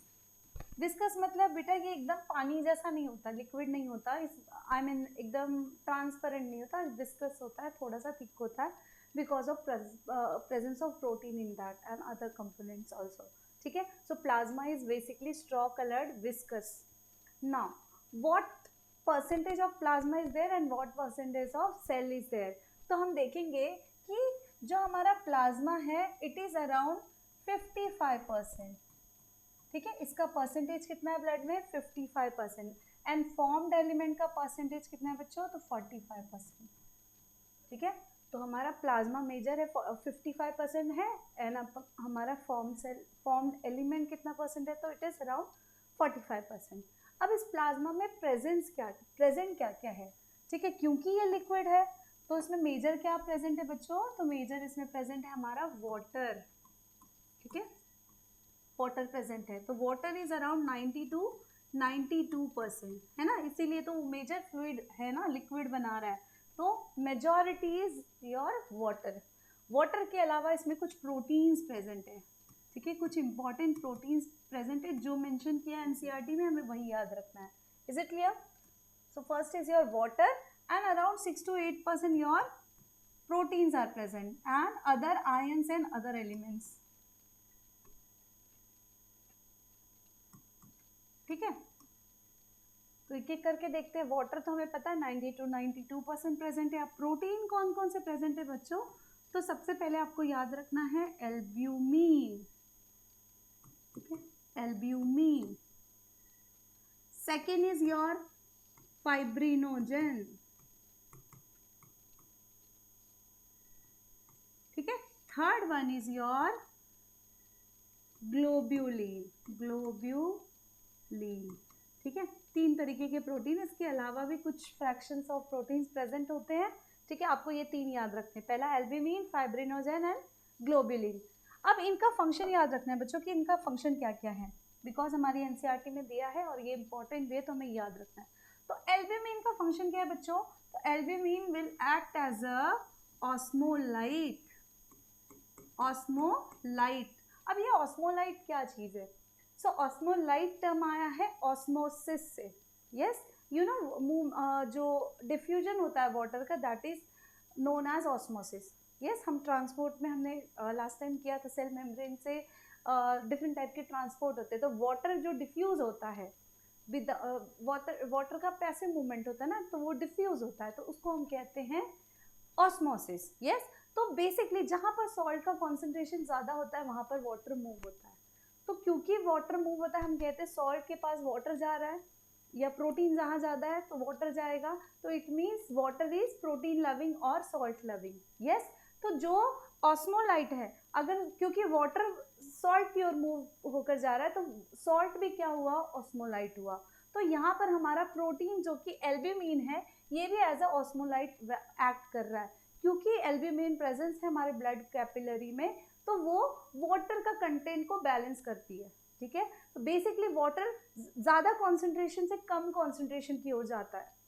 Viscous मतलब बेटा ये एकदम पानी जैसा नहीं होता, लिक्विड नहीं होता, इस आई मीन एकदम ट्रांसपेरेंट नहीं होता, विस्कस होता है, थोड़ा सा थिक होता है, because of presence of protein in that and other components also, ठीक है। So plasma is basically straw coloured viscous. Now what percentage of plasma is there and what percentage of cell is there. तो हम देखेंगे कि जो हमारा plasma है it is around 55%, ठीक है। इसका परसेंटेज कितना है ब्लड में, 55%, एंड फॉर्म्ड एलिमेंट का परसेंटेज कितना है बच्चों, तो 45%, ठीक है। तो हमारा प्लाज्मा मेजर है 55% है, एंड हमारा फॉर्म्ड एलिमेंट कितना परसेंट है, तो इट इज अराउंड 45%। अब इस प्लाज्मा में प्रेजेंट क्या क्या है, ठीक है, क्योंकि ये लिक्विड है तो इसमें मेजर क्या प्रेजेंट है बच्चों, तो मेजर इसमें प्रेजेंट है हमारा वाटर, ठीक है, वाटर प्रेजेंट है। तो वाटर इज अराउंड 92% है ना, इसीलिए तो मेजर फ्लूइड है ना, लिक्विड बना रहा है, तो majority is your water. Water के अलावा इसमें कुछ प्रोटीन्स प्रेजेंट है, ठीक है, कुछ इंपॉर्टेंट प्रोटीन्स प्रेजेंट है जो मेंशन किया एनसीईआरटी में, हमें वही याद रखना है। Is it clear? So first is your water and around 6 to 8% your proteins are present and other ions and other elements, ठीक है। तो एक एक करके देखते हैं। वाटर तो हमें पता है 90 to 92% प्रेजेंट है। अब प्रोटीन कौन कौन से प्रेजेंट है बच्चों, तो सबसे पहले आपको याद रखना है एल्ब्यूमिन, ठीक है, albumin. Second is your fibrinogen, ठीक है। Third one is your globulin, ठीक है। 3 तरीके के प्रोटीन, इसके अलावा भी कुछ फ्रैक्शंस ऑफ प्रोटीन्स प्रेजेंट होते हैं, ठीक है। आपको ये 3 याद रखने हैं, पहला एल्ब्यूमिन, फाइब्रिनोजन एंड ग्लोब्यूलिन। अब इनका फंक्शन याद रखना है बच्चों कि इनका फंक्शन क्या क्या है, बिकॉज हमारी एनसीईआरटी में दिया है और ये इंपॉर्टेंट भी है तो हमें याद रखना है। तो एल्ब्यूमिन का फंक्शन क्या है बच्चों, तो albumin will act as a osmolyte. Osmolyte, अब ये ऑस्मोलाइट क्या चीज है, सो ऑस्मोलाइट टर्म आया है ऑस्मोसिस से, यस, यू नो जो डिफ्यूजन होता है वाटर का that is known as osmosis, yes. हम ट्रांसपोर्ट में हमने लास्ट टाइम किया था, सेल मेम्ब्रेन से डिफरेंट टाइप के ट्रांसपोर्ट होते हैं, तो वाटर जो डिफ्यूज होता है विद वाटर का पैसिव मूवमेंट होता है ना, तो वो डिफ्यूज होता है, तो उसको हम कहते हैं ऑस्मोसिस, यस। तो बेसिकली जहाँ पर सॉल्ट का कॉन्सेंट्रेशन ज़्यादा होता है वहाँ पर वाटर मूव होता है, तो क्योंकि वाटर मूव होता है हम कहते हैं सॉल्ट के पास वाटर जा रहा है, या प्रोटीन जहाँ ज़्यादा है तो वाटर जाएगा, तो it means water is protein loving और सॉल्ट लविंग, यस। तो जो ऑस्मोलाइट है, अगर क्योंकि वाटर सॉल्ट की ओर मूव होकर जा रहा है तो सॉल्ट भी क्या हुआ, ऑस्मोलाइट हुआ। तो यहाँ पर हमारा प्रोटीन जो कि एल्ब्यूमिन है ये भी एज अ ऑस्मोलाइट एक्ट कर रहा है, क्योंकि एल्ब्यूमिन प्रेजेंस है हमारे ब्लड कैपिलरी में, तो वो वाटर का कंटेंट को बैलेंस करती है, ठीक है। तो बेसिकली वाटर ज्यादा कॉन्सेंट्रेशन से कम कॉन्सेंट्रेशन की ओर जाता है,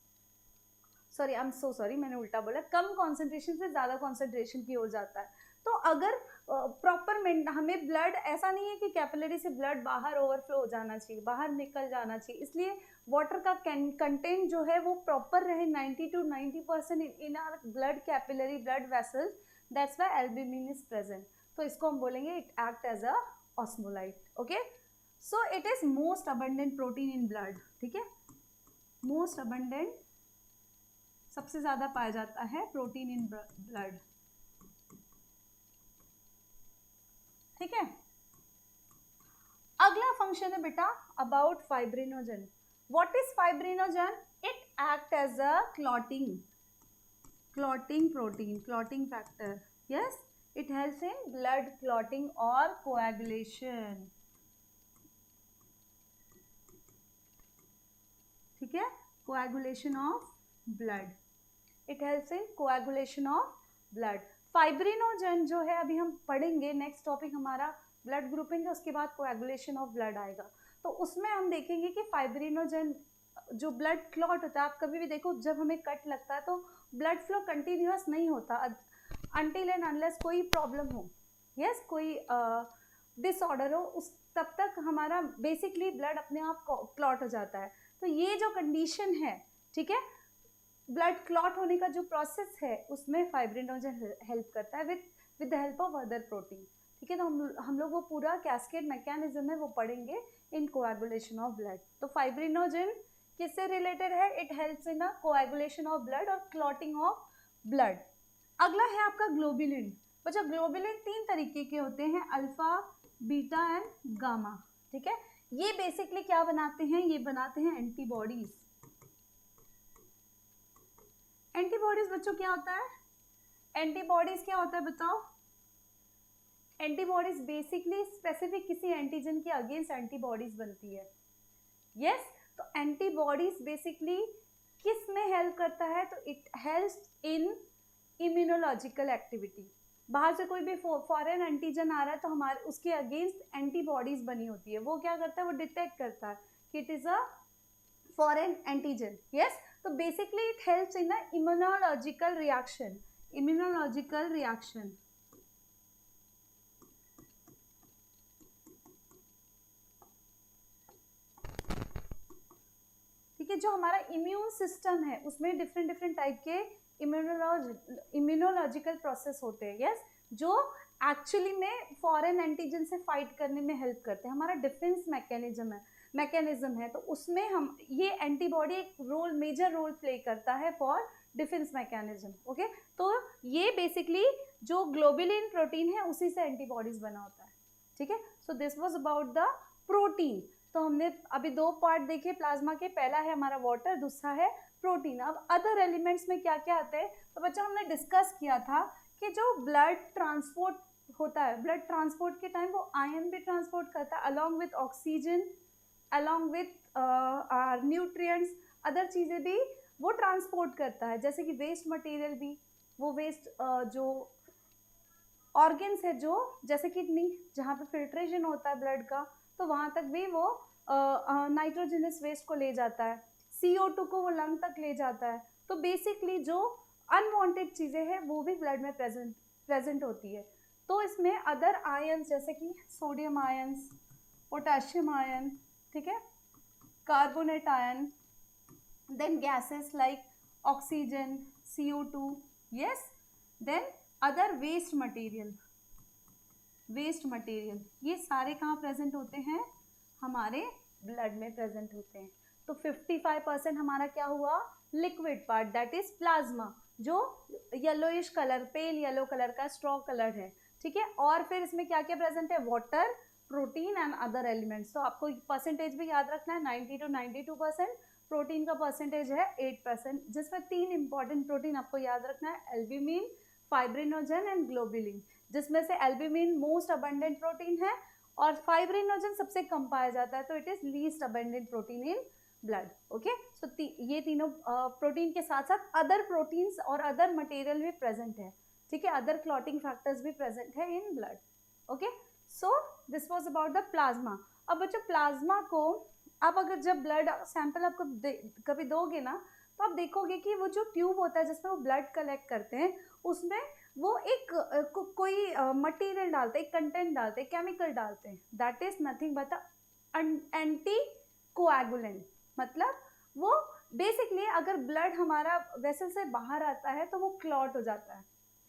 sorry I am so sorry मैंने उल्टा बोला, कम कॉन्सेंट्रेशन से ज्यादा कॉन्सेंट्रेशन की ओर जाता है। तो अगर प्रॉपर हमें ब्लड, ऐसा नहीं है कि कैपिलरी से ब्लड बाहर ओवरफ्लो हो जाना चाहिए, बाहर निकल जाना चाहिए, इसलिए वाटर का कंटेंट जो है वो प्रॉपर रहे 90 to 90% in our blood capillary blood vessels, that's why albumin is present. तो इसको हम बोलेंगे it act as a osmolyte, okay. So it is most abundant protein in blood, ठीक है, मोस्ट अबंडेंट, सबसे ज्यादा पाया जाता है प्रोटीन इन ब्लड, ठीक है। अगला फंक्शन है बेटा about fibrinogen. What is fibrinogen, it act as a clotting protein, clotting factor, yes, it helps in blood clotting और कोएगुलेशन, ठीक है। coagulation of blood. It helps in coagulation of blood. Fibrinogen जो है अभी हम पढ़ेंगे, नेक्स्ट टॉपिक हमारा blood grouping है, उसके बाद कोएगुलेशन ऑफ ब्लड आएगा। तो उसमें हम देखेंगे कि फाइब्रिनोजन जो ब्लड क्लॉट होता है, आप कभी भी देखो जब हमें कट लगता है तो ब्लड फ्लो कंटिन्यूअस नहीं होता अनटिल एंड अनलेस कोई प्रॉब्लम हो, यस, कोई डिसऑर्डर हो, उस तब तक हमारा बेसिकली ब्लड अपने आप क्लॉट हो जाता है। तो ये जो कंडीशन है, ठीक है, ब्लड क्लॉट होने का जो प्रोसेस है उसमें फाइब्रिनोजन हेल्प करता है with the help of other protein, ठीक है। तो हम लोग वो पूरा कैस्केड मैकेनिज्म है वो पढ़ेंगे इन कोएगुलेशन ऑफ ब्लड। तो फाइब्रिनोजन किससे रिलेटेड है? It helps in a coagulation of blood और क्लॉटिंग ऑफ ब्लड। अगला है आपका ग्लोबुलिन। बच्चों ग्लोबुलिन 3 तरीके के होते हैं, अल्फा, बीटा एंड गामा, ठीक है। ये बेसिकली क्या बनाते हैं? ये बनाते हैं एंटीबॉडीज। एंटीबॉडीज बच्चों क्या होता है? एंटीबॉडीज क्या होता है बताओ? एंटीबॉडीज बेसिकली स्पेसिफिक किसी एंटीजन के अगेंस्ट एंटीबॉडीज बनती है, यस। तो एंटीबॉडीज बेसिकली किस में हेल्प करता है? तो it helps in immunological activity. बाहर से कोई भी फॉरेन एंटीजन आ रहा है तो हमारे उसके अगेंस्ट एंटीबॉडीज बनी होती है, वो क्या करता है? वो डिटेक्ट करता है कि it is a foreign antigen, yes. तो basically it helps in a immunological reaction, immunological reaction, ठीक है। जो हमारा इम्यून सिस्टम है उसमें डिफरेंट टाइप के इम्यूनोलॉजिकल प्रोसेस होते हैं, यस, जो एक्चुअली में फॉरेन एंटीजन से फाइट करने में हेल्प करते हैं। हमारा डिफेंस मैकेनिज्म है तो उसमें हम ये एंटीबॉडी एक मेजर रोल प्ले करता है फॉर डिफेंस मैकेनिज्म, ओके। तो ये बेसिकली जो ग्लोबुलिन प्रोटीन है उसी से एंटीबॉडीज बना होता है, ठीक है। सो this was about the protein. तो हमने अभी 2 पार्ट देखे प्लाज्मा के, पहला है हमारा वाटर, दूसरा है प्रोटीन। अब अदर एलिमेंट्स में क्या क्या आते हैं? तो बच्चों हमने डिस्कस किया था कि जो ब्लड ट्रांसपोर्ट होता है, ब्लड ट्रांसपोर्ट के टाइम वो आयन भी ट्रांसपोर्ट करता है along with oxygen, along with nutrients, other चीज़ें भी वो ट्रांसपोर्ट करता है, जैसे कि वेस्ट मटेरियल भी, वो वेस्ट जो ऑर्गन्स है जो जैसे किडनी जहाँ पे फिल्ट्रेशन होता है ब्लड का, तो वहाँ तक भी वो नाइट्रोजनस वेस्ट को ले जाता है, CO2 को वो लंग तक ले जाता है। तो बेसिकली जो अनवांटेड चीज़ें हैं वो भी ब्लड में प्रेजेंट होती है। तो इसमें अदर आयन्स जैसे कि सोडियम आयन्स, पोटेशियम आयन, ठीक है, carbonate ion, then gases like oxygen, CO2, yes, then other waste material, ये सारे कहाँ प्रेजेंट होते हैं? हमारे ब्लड में प्रेजेंट होते हैं। तो 55% हमारा क्या हुआ? Liquid part, that is plasma, जो yellowish colour, pale yellow colour का स्ट्रॉ कलर है, ठीक है। और फिर इसमें क्या क्या प्रेजेंट है? Water, protein and other elements. तो आपको परसेंटेज भी याद रखना है, 90 to 92%। प्रोटीन का परसेंटेज है 8%, जिसमें 3 इंपॉर्टेंट प्रोटीन आपको याद रखना है, एल्ब्यूमिन, फाइब्रिनोजन एंड ग्लोबुलिन, जिसमें से एल्ब्यूमिन मोस्ट अबंडेंट प्रोटीन है और फाइब्रिनोजन सबसे कम पाया जाता है, तो it is least abundant protein in blood, okay. So ये तीनों प्रोटीन के साथ साथ अदर प्रोटीन्स और अदर मटेरियल भी प्रेजेंट है, ठीक है, अदर क्लॉटिंग फैक्टर्स भी प्रेजेंट है in blood, okay. So this was about the plasma. अब बच्चों प्लाज्मा को आप अगर जब ब्लड सैंपल आपको कभी दोगे ना, तो आप देखोगे कि वो जो ट्यूब होता है जिसमें वो ब्लड कलेक्ट करते हैं, उसमें वो एक कोई मटेरियल डालते हैं, कंटेंट डालते हैं, केमिकल डालते हैं, that is nothing but anti coagulant. मतलब वो बेसिकली अगर ब्लड हमारा वेसल से बाहर आता है तो वो क्लॉट हो जाता है।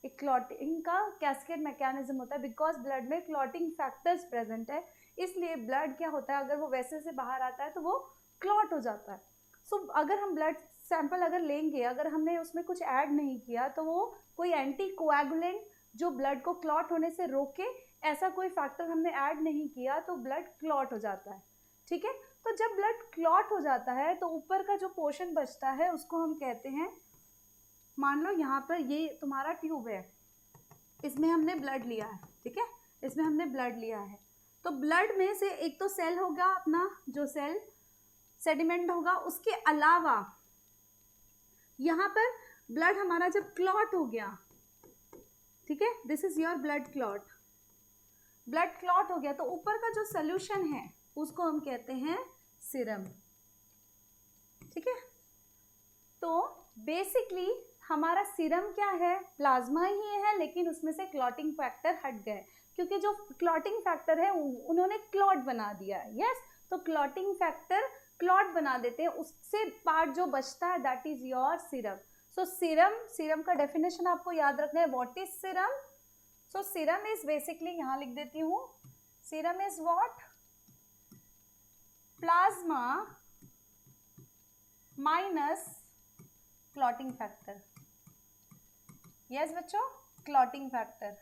एक क्लॉटिंग का कैस्केड मैकेनिज्म होता है, बिकॉज ब्लड में क्लॉटिंग फैक्टर्स प्रेजेंट है, इसलिए ब्लड क्या होता है, अगर वो वेसल से बाहर आता है तो वो क्लॉट हो जाता है। सो अगर हम ब्लड सैंपल अगर लेंगे, अगर हमने उसमें कुछ ऐड नहीं किया, तो वो कोई एंटी कोएगुलेंट जो ब्लड को क्लॉट होने से रोके, ऐसा कोई फैक्टर हमने ऐड नहीं किया तो ब्लड क्लॉट हो जाता है, ठीक है। तो जब ब्लड क्लॉट हो जाता है तो ऊपर का जो पोर्शन बचता है उसको हम कहते हैं, मान लो यहाँ पर ये तुम्हारा ट्यूब है, इसमें हमने ब्लड लिया है, ठीक है, इसमें हमने ब्लड लिया है, तो ब्लड में से एक तो सेल होगा अपना, जो सेल सेडिमेंट होगा, उसके अलावा यहाँ पर ब्लड हमारा जब क्लॉट हो गया, ठीक है, this is your blood clot, blood clot हो गया तो ऊपर का जो सोल्यूशन है उसको हम कहते हैं सीरम, ठीक है। तो बेसिकली हमारा सीरम क्या है, प्लाज्मा ही है, लेकिन उसमें से क्लॉटिंग फैक्टर हट गए, क्योंकि जो क्लॉटिंग फैक्टर है उन्होंने क्लॉट बना दिया है, यस। तो क्लॉटिंग फैक्टर क्लॉट बना देते हैं, उससे पार्ट जो बचता है that is your serum. So serum का डेफिनेशन आपको याद रखना है, what is serum. So serum is basically, यहां लिख देती हूं, serum is what, plasma minus clotting factor. Yes बच्चों, क्लॉटिंग फैक्टर।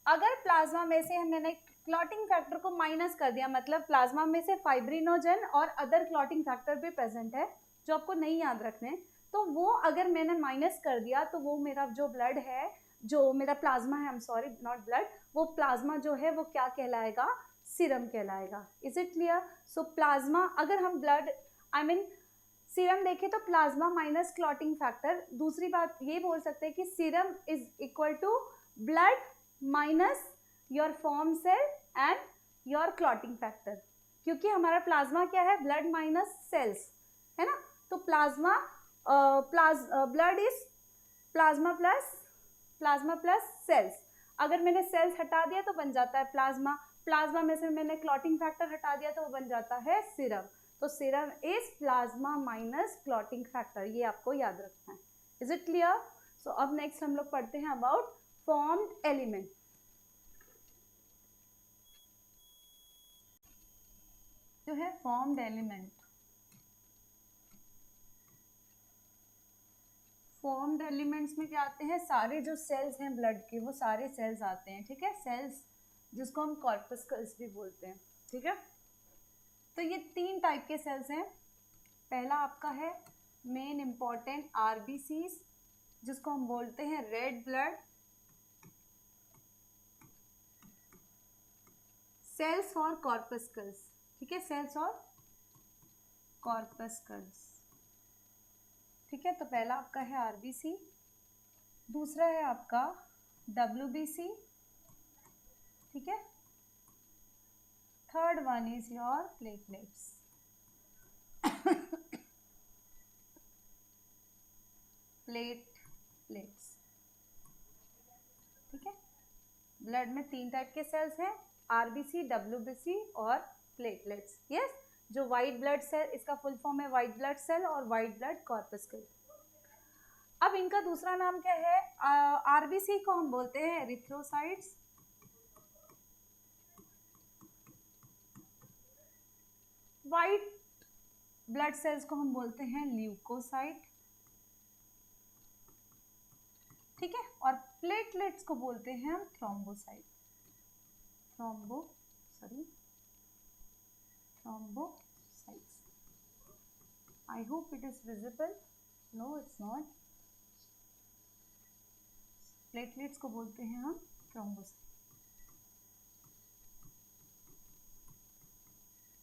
अगर प्लाज्मा में से मैंने क्लॉटिंग फैक्टर को माइनस कर दिया, मतलब प्लाज्मा में से फाइब्रिनोजन और अदर क्लॉटिंग फैक्टर भी प्रेजेंट है जो आपको नहीं याद रखने, तो वो अगर मैंने माइनस कर दिया तो वो मेरा जो ब्लड है, जो मेरा प्लाज्मा है, I am sorry not blood, वो प्लाज्मा जो है वो क्या कहलाएगा, सीरम कहलाएगा। Is it clear. So plasma, अगर हम ब्लड आई मीन सीरम देखें तो प्लाज्मा माइनस क्लॉटिंग फैक्टर, दूसरी बात ये बोल सकते हैं कि serum is equal to blood minus your form cell and your clotting factor, क्योंकि हमारा प्लाज्मा क्या है, ब्लड माइनस सेल्स है ना। तो plasma blood is plasma plus cells. अगर मैंने सेल्स हटा दिया तो बन जाता है प्लाज्मा, प्लाज्मा में से मैंने क्लॉटिंग फैक्टर हटा दिया तो वो बन जाता है सीरम। तो serum is plasma minus clotting factor, ये आपको याद रखना है। Is it clear. सो अब नेक्स्ट हम लोग पढ़ते हैं अबाउट फॉर्म्ड एलिमेंट। जो है फॉर्म्ड एलिमेंट, फॉर्म्ड एलिमेंट्स में क्या आते हैं, सारे जो सेल्स हैं ब्लड के वो सारे सेल्स आते हैं, ठीक है, सेल्स जिसको हम कॉर्पस्कल्स भी बोलते हैं, ठीक है। तो ये 3 टाइप के सेल्स हैं। पहला आपका है मेन इंपॉर्टेंट आरबीसीज, जिसको हम बोलते हैं रेड ब्लड सेल्स और कॉर्पस्कल्स, ठीक है, सेल्स और कॉर्पस्कल्स, ठीक है। तो पहला आपका है आरबीसी, दूसरा है आपका डब्ल्यूबीसी, ठीक है, third one is your platelets. Platelets, ठीक है। ब्लड में 3 टाइप के सेल्स हैं, आरबीसी, डब्ल्यूबीसी और प्लेटलेट्स, यस। जो व्हाइट ब्लड सेल, इसका फुल फॉर्म है व्हाइट ब्लड सेल और व्हाइट ब्लड कॉर्पस्कल। अब इनका दूसरा नाम क्या है, आरबीसी को हम बोलते हैं एरिथ्रोसाइट्स, व्हाइट ब्लड सेल्स को हम बोलते हैं ल्यूकोसाइट, ठीक है, और प्लेटलेट्स को बोलते हैं हम thrombocyte, thrombocytes. I hope it is visible. No, it's not. Platelets को बोलते हैं हम thrombocyte,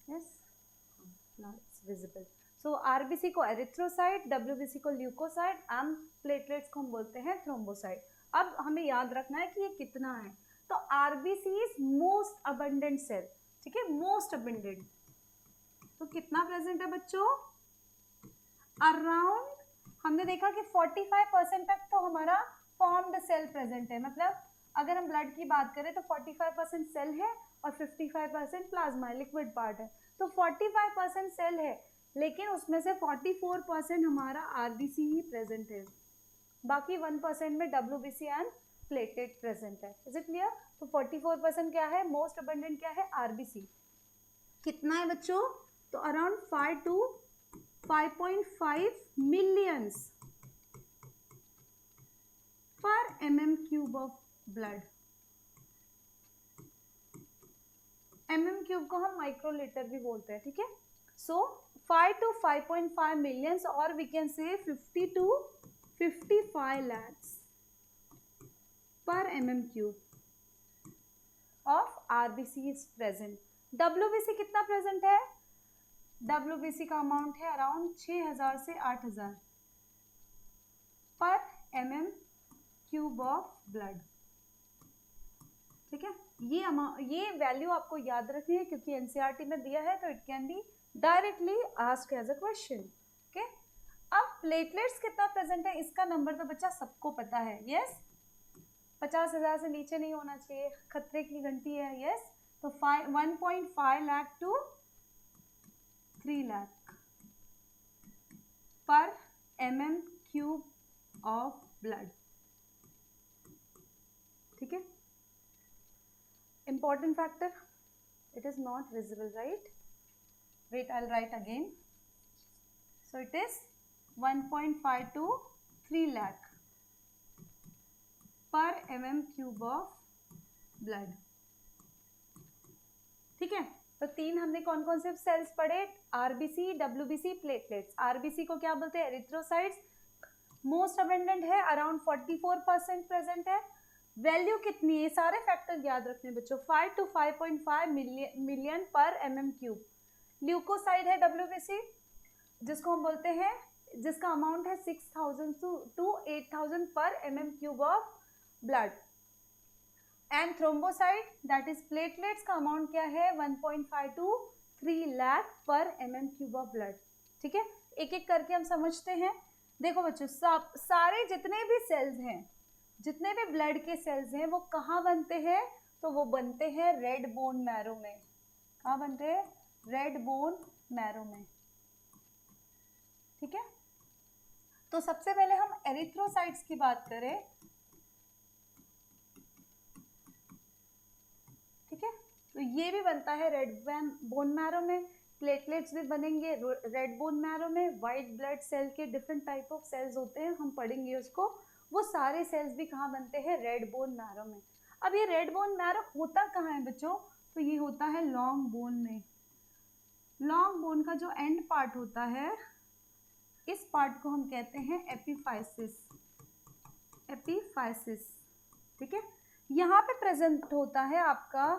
yes, now it's visible. So RBC को एरिथ्रोसाइट, डब्ल्यूबीसी को ल्यूकोसाइट एंड प्लेटलेट्स को हम बोलते हैं थ्रोम्बोसाइट। अब हमें याद रखना है कि ये कितना है। तो RBC is most abundant cell, ठीक है, मोस्ट अबंडेंट। तो कितना प्रेजेंट है बच्चों, अराउंड, हमने देखा कि 45% तक तो हमारा फॉर्म्ड सेल प्रेजेंट है, मतलब अगर हम ब्लड की बात करें तो 45% सेल है और 55% प्लाज्मा है, लिक्विड पार्ट है। तो 45% सेल है, लेकिन उसमें से 44% हमारा आरबीसी ही प्रेजेंट है, बाकी 1% में डब्ल्यूबीसी एंड प्लेटलेट प्रेजेंट है। Is it clear. तो 44% क्या है, मोस्ट अबंडेंट क्या है, आरबीसी। कितना है बच्चों, तो अराउंड 5 to 5.5 मिलियंस पर mm³ ऑफ ब्लड। mm³ को हम माइक्रोलीटर भी बोलते हैं, ठीक है। सो 5 to 5.5 मिलियंस और we can say 50 to 55 lakhs per mm³ of RBC is present. WBC कितना प्रेजेंट है, डब्ल्यूबीसी का अमाउंट है अराउंड 6000 से 8000, mm³ ऑफ ब्लड। ठीक है, ये वैल्यू आपको याद रखनी है क्योंकि एनसीईआरटी में दिया है, तो it can be directly asked as a question. Okay, अब प्लेटलेट्स कितना प्रेजेंट है इसका नंबर तो बच्चा सबको पता है। यस, 50,000 से नीचे नहीं होना चाहिए, खतरे की घंटी है। यस, तो 1.5 लाख टू 3 लाख पर mm³ ऑफ ब्लड। ठीक है, important factor, it is not visible, right? Wait, I'll write again. So it is 1.5 to 3 lakh per mm³ of blood। ठीक है, तो तीन हमने कौन कौन से सेल्स पढ़े? RBC, WBC, platelets. आरबीसी को क्या बोलते हैं? एरिथ्रोसाइट्स। मोस्ट अबेंडेंट है, अराउंड 44% प्रेजेंट है। वैल्यू कितनी है? सारे फैक्टर याद रखने बच्चों, 5 to 5.5 मिलियन पर mm³। ल्यूकोसाइड है डब्ल्यूबीसी, जिसको हम बोलते हैं, जिसका अमाउंट है 6,000 to 8,000 पर mm³ of blood. And thrombocyte that is platelets का अमाउंट क्या है? 1.5 to 3 लाख पर mm³ ऑफ ब्लड। ठीक है, एक एक करके हम समझते हैं। देखो बच्चों, सारे जितने भी सेल्स हैं, जितने भी ब्लड के सेल्स हैं, वो कहाँ बनते हैं? तो वो बनते हैं रेड बोन मैरो में। कहाँ बनते हैं? रेड बोन मैरो में। ठीक है, तो सबसे पहले हम एरिथ्रोसाइट्स की बात करें। ठीक है, तो ये भी बनता है रेड बोन मैरो में। प्लेटलेट्स भी बनेंगे रेड बोन मैरो में। वाइट ब्लड सेल के डिफरेंट टाइप ऑफ सेल्स होते हैं, हम पढ़ेंगे उसको। वो सारे सेल्स भी कहाँ बनते हैं? रेड बोन मैरो में। अब ये रेड बोन मैरो होता कहाँ है बच्चों? तो ये होता है लॉन्ग बोन में। लॉन्ग बोन का जो एंड पार्ट होता है, इस पार्ट को हम कहते हैं एपिफाइसिस। एपिफाइसिस। ठीक है, यहाँ पे प्रेजेंट होता है आपका,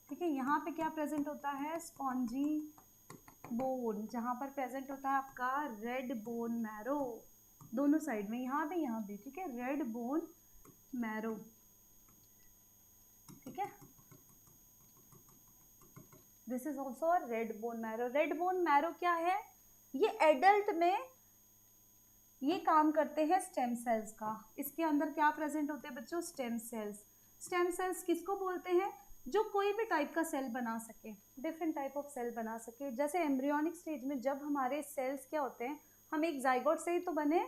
ठीक है, यहाँ पे क्या प्रेजेंट होता है? स्पॉन्जी बोन, जहां पर प्रेजेंट होता है आपका रेड बोन मैरो, दोनों साइड में, यहाँ भी। ठीक है, रेड बोन मैरो। ठीक है, this is also red bone marrow. Red bone marrow क्या है? ये एडल्ट में ये काम करते हैं स्टेम सेल्स का। इसके अंदर क्या प्रेजेंट होते हैं बच्चों? Stem cells. स्टेम सेल्स किसको बोलते हैं? जो कोई भी टाइप का सेल बना सके, डिफरेंट टाइप ऑफ सेल बना सके। जैसे एम्ब्रियोनिक स्टेज में जब हमारे सेल्स क्या होते हैं, हम एक जाइगोट से ही तो बने,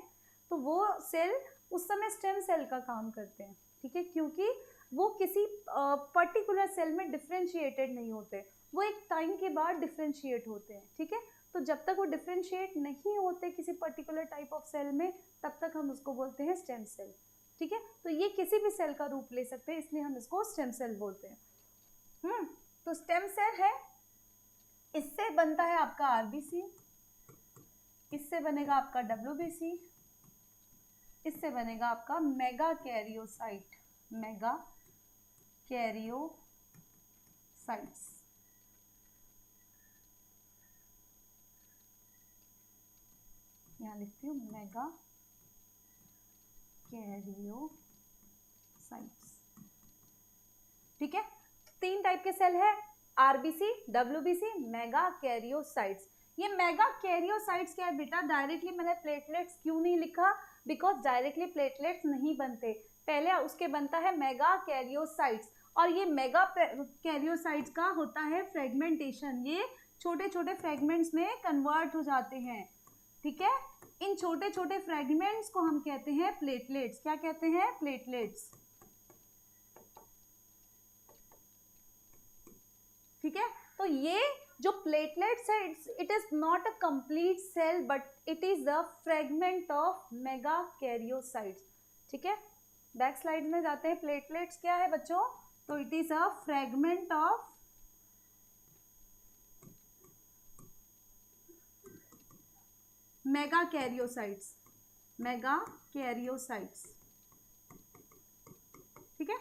तो वो सेल उस समय स्टेम सेल का काम करते हैं। ठीक है, क्योंकि वो किसी पर्टिकुलर सेल में डिफ्रेंशिएटेड नहीं होते, वो एक टाइम के बाद डिफ्रेंशिएट होते हैं। ठीक है, तो जब तक वो डिफ्रेंशिएट नहीं होते किसी पर्टिकुलर टाइप ऑफ सेल में, तब तक हम उसको बोलते हैं स्टेम सेल। ठीक है, तो ये किसी भी सेल का रूप ले सकते हैं, इसलिए हम इसको स्टेम सेल बोलते हैं। तो स्टेम सेल है, इससे बनता है आपका आरबीसी, इससे बनेगा आपका डब्ल्यूबीसी, इससे बनेगा आपका मेगा कैरियोसाइट। Mega karyocytes. यहाँ लिखती हूँ मेगा कैरियोसाइट्स। ठीक है, तीन टाइप के सेल है, आरबीसी, डब्ल्यूबीसी, मेगा कैरियोसाइट्स। ये मेगा कैरियोसाइट्स क्या है बेटा? डायरेक्टली मैंने प्लेटलेट्स क्यों नहीं लिखा? बिकॉज डायरेक्टली प्लेटलेट्स नहीं बनते, पहले उसके बनता है मेगा कैरियोसाइट्स। और ये मेगा कैरियोसाइट्स का होता है फ्रेगमेंटेशन, ये छोटे छोटे फ्रेगमेंट्स में कन्वर्ट हो जाते हैं। ठीक है, इन छोटे छोटे फ्रेगमेंट्स को हम कहते हैं प्लेटलेट्स। क्या कहते हैं? प्लेटलेट्स। ठीक है, तो ये जो प्लेटलेट्स है, it is not a complete cell but it is a fragment of megakaryocytes. ठीक है, बैक स्लाइड में जाते हैं। प्लेटलेट्स क्या है बच्चों? तो it is a fragment of megakaryocytes. Megakaryocytes. ठीक है,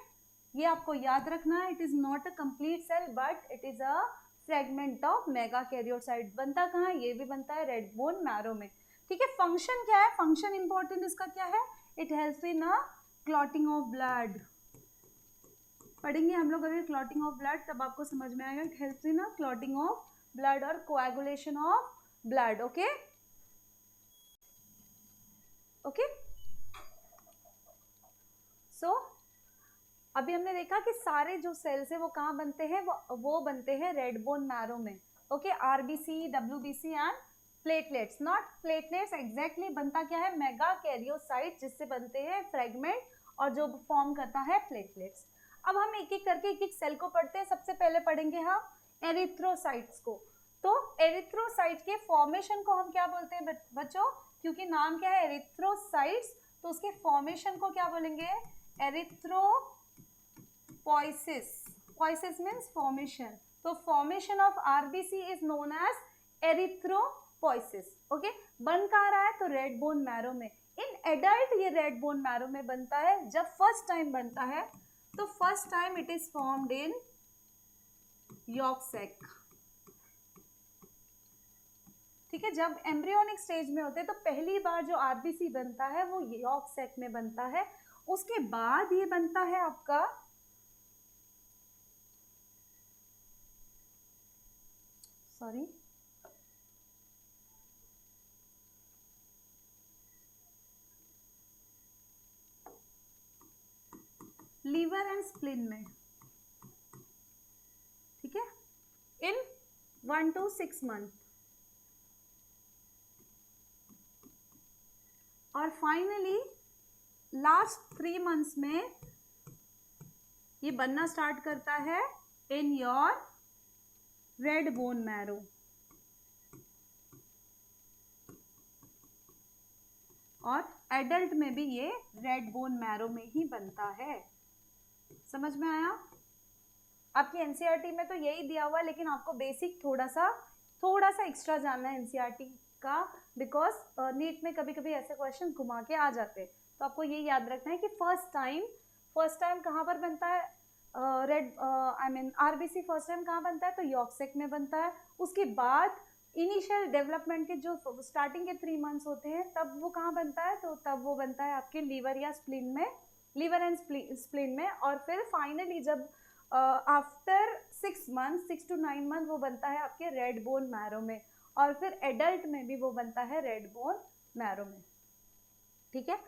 ये आपको याद रखना है। It is not a complete cell but it is a fragment of megakaryocyte. बनता कहाँ है? ये भी बनता है रेड बोन मैरो में। ठीक है, फंक्शन क्या है? फंक्शन इंपॉर्टेंट इसका क्या है? It helps in a clotting of blood. पढ़ेंगे हम लोग अभी क्लॉटिंग ऑफ ब्लड, तब आपको समझ में आएगा। It helps in a clotting of blood और coagulation of blood. Okay okay, so अभी हमने देखा कि सारे जो सेल्स है वो कहाँ बनते हैं? वो बनते हैं रेड बोन मैरो में। Okay, RBC, WBC and platelets, not platelets exactly. बनता क्या है? मेगा कैरियोसाइट, जिससे बनते हैं फ्रेगमेंट और जो फॉर्म करता है प्लेटलेट्स। अब हम एक एक करके एक एक सेल को पढ़ते हैं। सबसे पहले पढ़ेंगे हम एरिथ्रोसाइट्स को। तो एरिथ्रोसाइट के फॉर्मेशन को हम क्या बोलते हैं बच्चों? क्योंकि नाम क्या है? एरिथ्रोसाइट्स, तो उसके फॉर्मेशन को क्या बोलेंगे? एरिथ्रोपोइसिस। Poiesis means formation. तो formation of RBC is known as erythropoiesis. Okay, बन कहाँ रहा है? तो रेड बोन मैरो में। इन एडल्ट ये रेड बोन मैरो में बनता है। जब फर्स्ट टाइम बनता है तो first time it is formed in yolk sac. ठीक है, जब एम्ब्रियोनिक स्टेज में होते हैं तो पहली बार जो आरबीसी बनता है वो यॉर्क सैक में बनता है। उसके बाद ये बनता है आपका लीवर एंड स्प्लिन में। ठीक है, इन 1 to 6 मंथ। और फाइनली लास्ट 3 मंथ्स में ये बनना स्टार्ट करता है in your red bone marrow. और एडल्ट में भी ये रेड बोन मैरो में ही बनता है। समझ में आया? आपकी एनसीईआरटी में तो यही दिया हुआ है, लेकिन आपको बेसिक थोड़ा सा एक्स्ट्रा जानना है एनसीईआरटी का, बिकॉज नीट में कभी कभी ऐसे क्वेश्चन घुमा के आ जाते हैं। तो आपको ये याद रखना है कि फर्स्ट टाइम कहाँ पर बनता है? आरबीसी फर्स्ट टाइम कहाँ बनता है? तो यॉर्क सैक में बनता है। उसके बाद इनिशियल डेवलपमेंट के जो स्टार्टिंग के 3 मंथ्स होते हैं तब वो कहाँ बनता है? तो तब वो बनता है आपके लीवर या स्प्लिन में, लीवर एंड स्प्लिन में। और फिर फाइनली जब आफ्टर 6 to 9 मंथ वो बनता है आपके रेड बोन मैरो में। और फिर एडल्ट में भी वो बनता है रेड बोन मैरो में। ठीक है,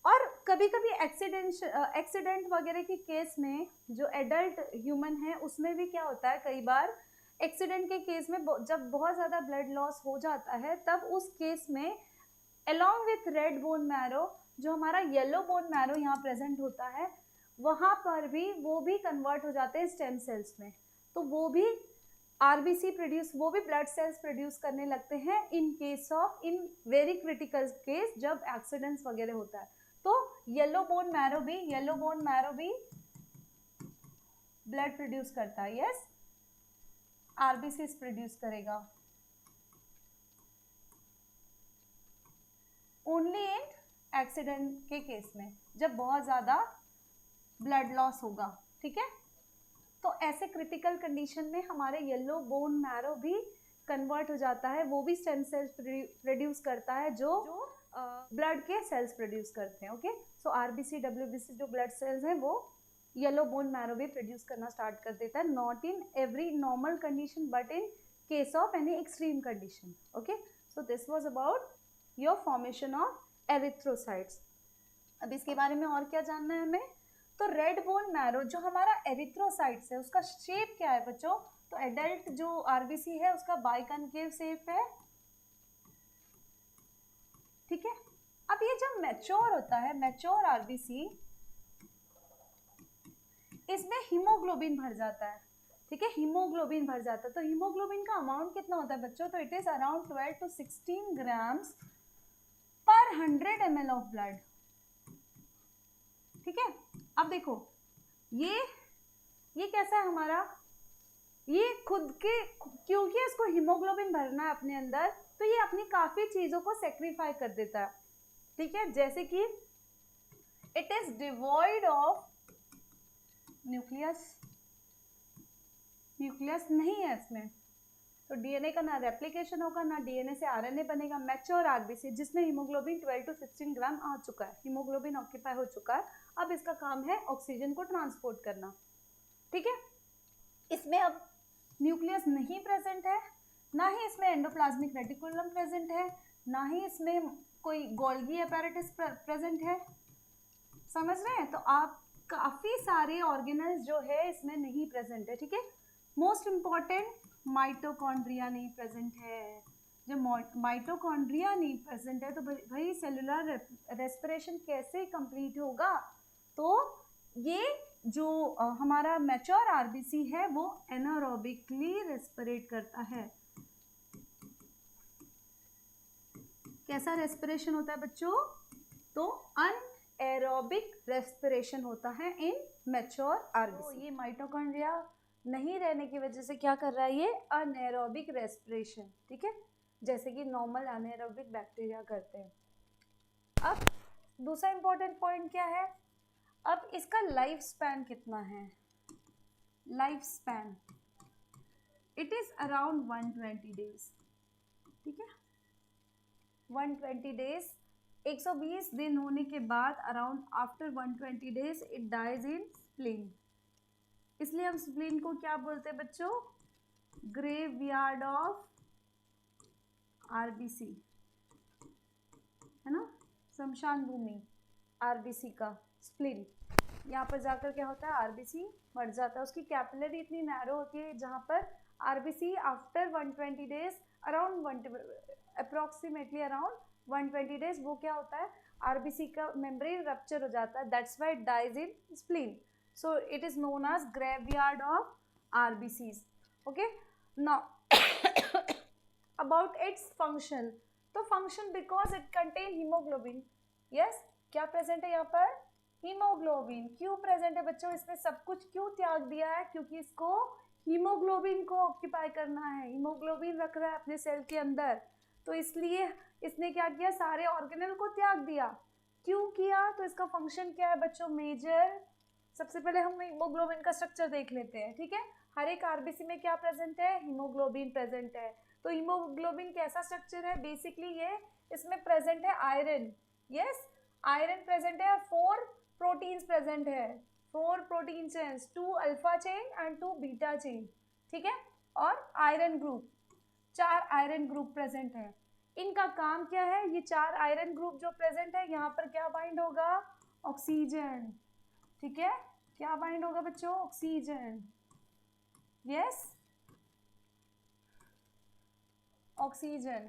और कभी कभी एक्सीडेंट वगैरह के केस में जो एडल्ट ह्यूमन है उसमें भी क्या होता है? कई बार एक्सीडेंट के केस में जब बहुत ज़्यादा ब्लड लॉस हो जाता है तब उस केस में along with red bone marrow जो हमारा येलो बोन मैरो यहाँ प्रेजेंट होता है, वहाँ पर भी वो भी कन्वर्ट हो जाते हैं स्टेम सेल्स में। तो वो भी आरबीसी प्रोड्यूस, वो भी ब्लड सेल्स प्रोड्यूस करने लगते हैं इन वेरी क्रिटिकल केस जब एक्सीडेंट्स वगैरह होता है। तो येलो बोन मैरो भी ब्लड प्रोड्यूस करता है। यस, आरबीसी प्रोड्यूस करेगा ओनली इन एक्सीडेंट के केस में, जब बहुत ज्यादा ब्लड लॉस होगा। ठीक है, तो ऐसे क्रिटिकल कंडीशन में हमारे येलो बोन मैरो भी कन्वर्ट हो जाता है, वो भी स्टेम सेल्स प्रोड्यूस करता है जो ब्लड के सेल्स प्रोड्यूस करते हैं। ओके, सो आरबीसी डब्ल्यूबीसी जो ब्लड सेल्स हैं वो येलो बोन मैरो भी प्रोड्यूस करना स्टार्ट कर देता है। Not in every normal condition but in case of any extreme condition. Okay, so this was about your formation of erythrocytes. अब इसके बारे में और क्या जानना है हमें? तो रेड बोन मैरो जो हमारा एरिथ्रोसाइट्स है उसका शेप क्या है बच्चों? तो एडल्ट जो आरबीसी है उसका बाइकनकेव शेप है। ठीक है, अब ये जब मैच्योर होता है, मैच्योर आरबीसी, इसमें हीमोग्लोबिन भर जाता है। ठीक है, हीमोग्लोबिन भर जाता है। तो हीमोग्लोबिन का अमाउंट कितना होता है बच्चों? तो it is around 12 to 16 grams पर 100 ml ऑफ ब्लड। ठीक है, अब देखो ये कैसा है हमारा? ये खुद के, क्योंकि इसको हीमोग्लोबिन भरना है अपने अंदर, तो ये अपनी काफी चीजों को सेक्रीफाई कर देता है। ठीक है, जैसे कि it is devoid of nucleus, nucleus नहीं है इसमें, तो डीएनए का ना रेप्लिकेशन होगा ना डीएनए से आरएनए बनेगा। मैच्योर आरबीसी जिसमें हीमोग्लोबिन 12 to 16 ग्राम आ चुका है, हीमोग्लोबिन ऑक्यूपाई हो चुका है, अब इसका काम है ऑक्सीजन को ट्रांसपोर्ट करना। ठीक है, इसमें अब न्यूक्लियस नहीं प्रेजेंट है, ना ही इसमें एंडोप्लाज्मिक रेटिकुलम प्रेजेंट है, ना ही इसमें कोई गोल्गी अपैरेटस प्रेजेंट है। समझ रहे हैं? तो आप काफी सारे ऑर्गेनल्स जो है इसमें नहीं प्रेजेंट है। ठीक है, मोस्ट इम्पॉर्टेंट माइटोकॉन्ड्रिया नहीं प्रेजेंट है। जब माइटोकॉन्ड्रिया नहीं प्रेजेंट है तो भाई सेलुलर रेस्पिरेशन कैसे कंप्लीट होगा? तो ये जो हमारा मैच्योर आरबीसी है वो एनारोबिकली रेस्पिरेट करता है। कैसा रेस्पिरेशन होता है बच्चों? तो अनएरोबिक रेस्पिरेशन होता है इन मैच्योर आरबीसी। तो ये माइटोकॉन्ड्रिया नहीं रहने की वजह से क्या कर रहा है? ये अनएरोबिक रेस्पिरेशन। ठीक है, जैसे कि नॉर्मल अनएरोबिक बैक्टीरिया करते हैं। अब दूसरा इंपॉर्टेंट पॉइंट क्या है? अब इसका लाइफ स्पैन कितना है? Life span it is around 120 days. ठीक है, 120 डेज, 120 दिन होने के बाद around after 120 days it dies in spleen. इसलिए हम स्प्लीन को क्या बोलते हैं बच्चों? ग्रेवयार्ड ऑफ आरबीसी, है ना, शमशान भूमि आरबीसी का स्प्लीन। यहाँ पर जाकर क्या होता है? आरबीसी मर जाता है। उसकी कैपिलरी इतनी नैरो होती है जहाँ पर RBC after 120 days around approximately around 120 days वो क्या होता है? आरबीसी का मेम्ब्रेन रप्चर हो जाता है, that's why it dies in spleen. So it is known as graveyard of RBCs. Okay. Now about its function. तो function because it contain hemoglobin. Yes. क्या present है यहाँ पर? हीमोग्लोबिन। क्यों प्रेजेंट है बच्चों? इसने सब कुछ क्यों त्याग दिया है? क्योंकि इसको हीमोग्लोबिन को ऑक्यूपाई करना है, हीमोग्लोबिन रख रहा है अपने सेल के अंदर, तो इसलिए इसने क्या किया? सारे ऑर्गेनल को त्याग दिया। क्यों किया? तो इसका फंक्शन क्या है बच्चों? मेजर। सबसे पहले हम हीमोग्लोबिन का स्ट्रक्चर देख लेते हैं। ठीक है, हर एक आरबीसी में क्या प्रेजेंट है? हीमोग्लोबिन प्रेजेंट है। तो हीमोग्लोबिन कैसा स्ट्रक्चर है? बेसिकली ये इसमें प्रेजेंट है आयरन। यस, आयरन प्रेजेंट है, 4 प्रोटीन्स प्रेजेंट है, 4 protein chains, 2 alpha chain and 2 beta chain. ठीक है, और iron group, 4 iron group present है। इनका काम क्या है? ये 4 आयरन ग्रुप जो प्रेजेंट है यहाँ पर क्या बाइंड होगा? ऑक्सीजन। ठीक है, क्या बाइंड होगा बच्चों? Oxygen. Yes, oxygen.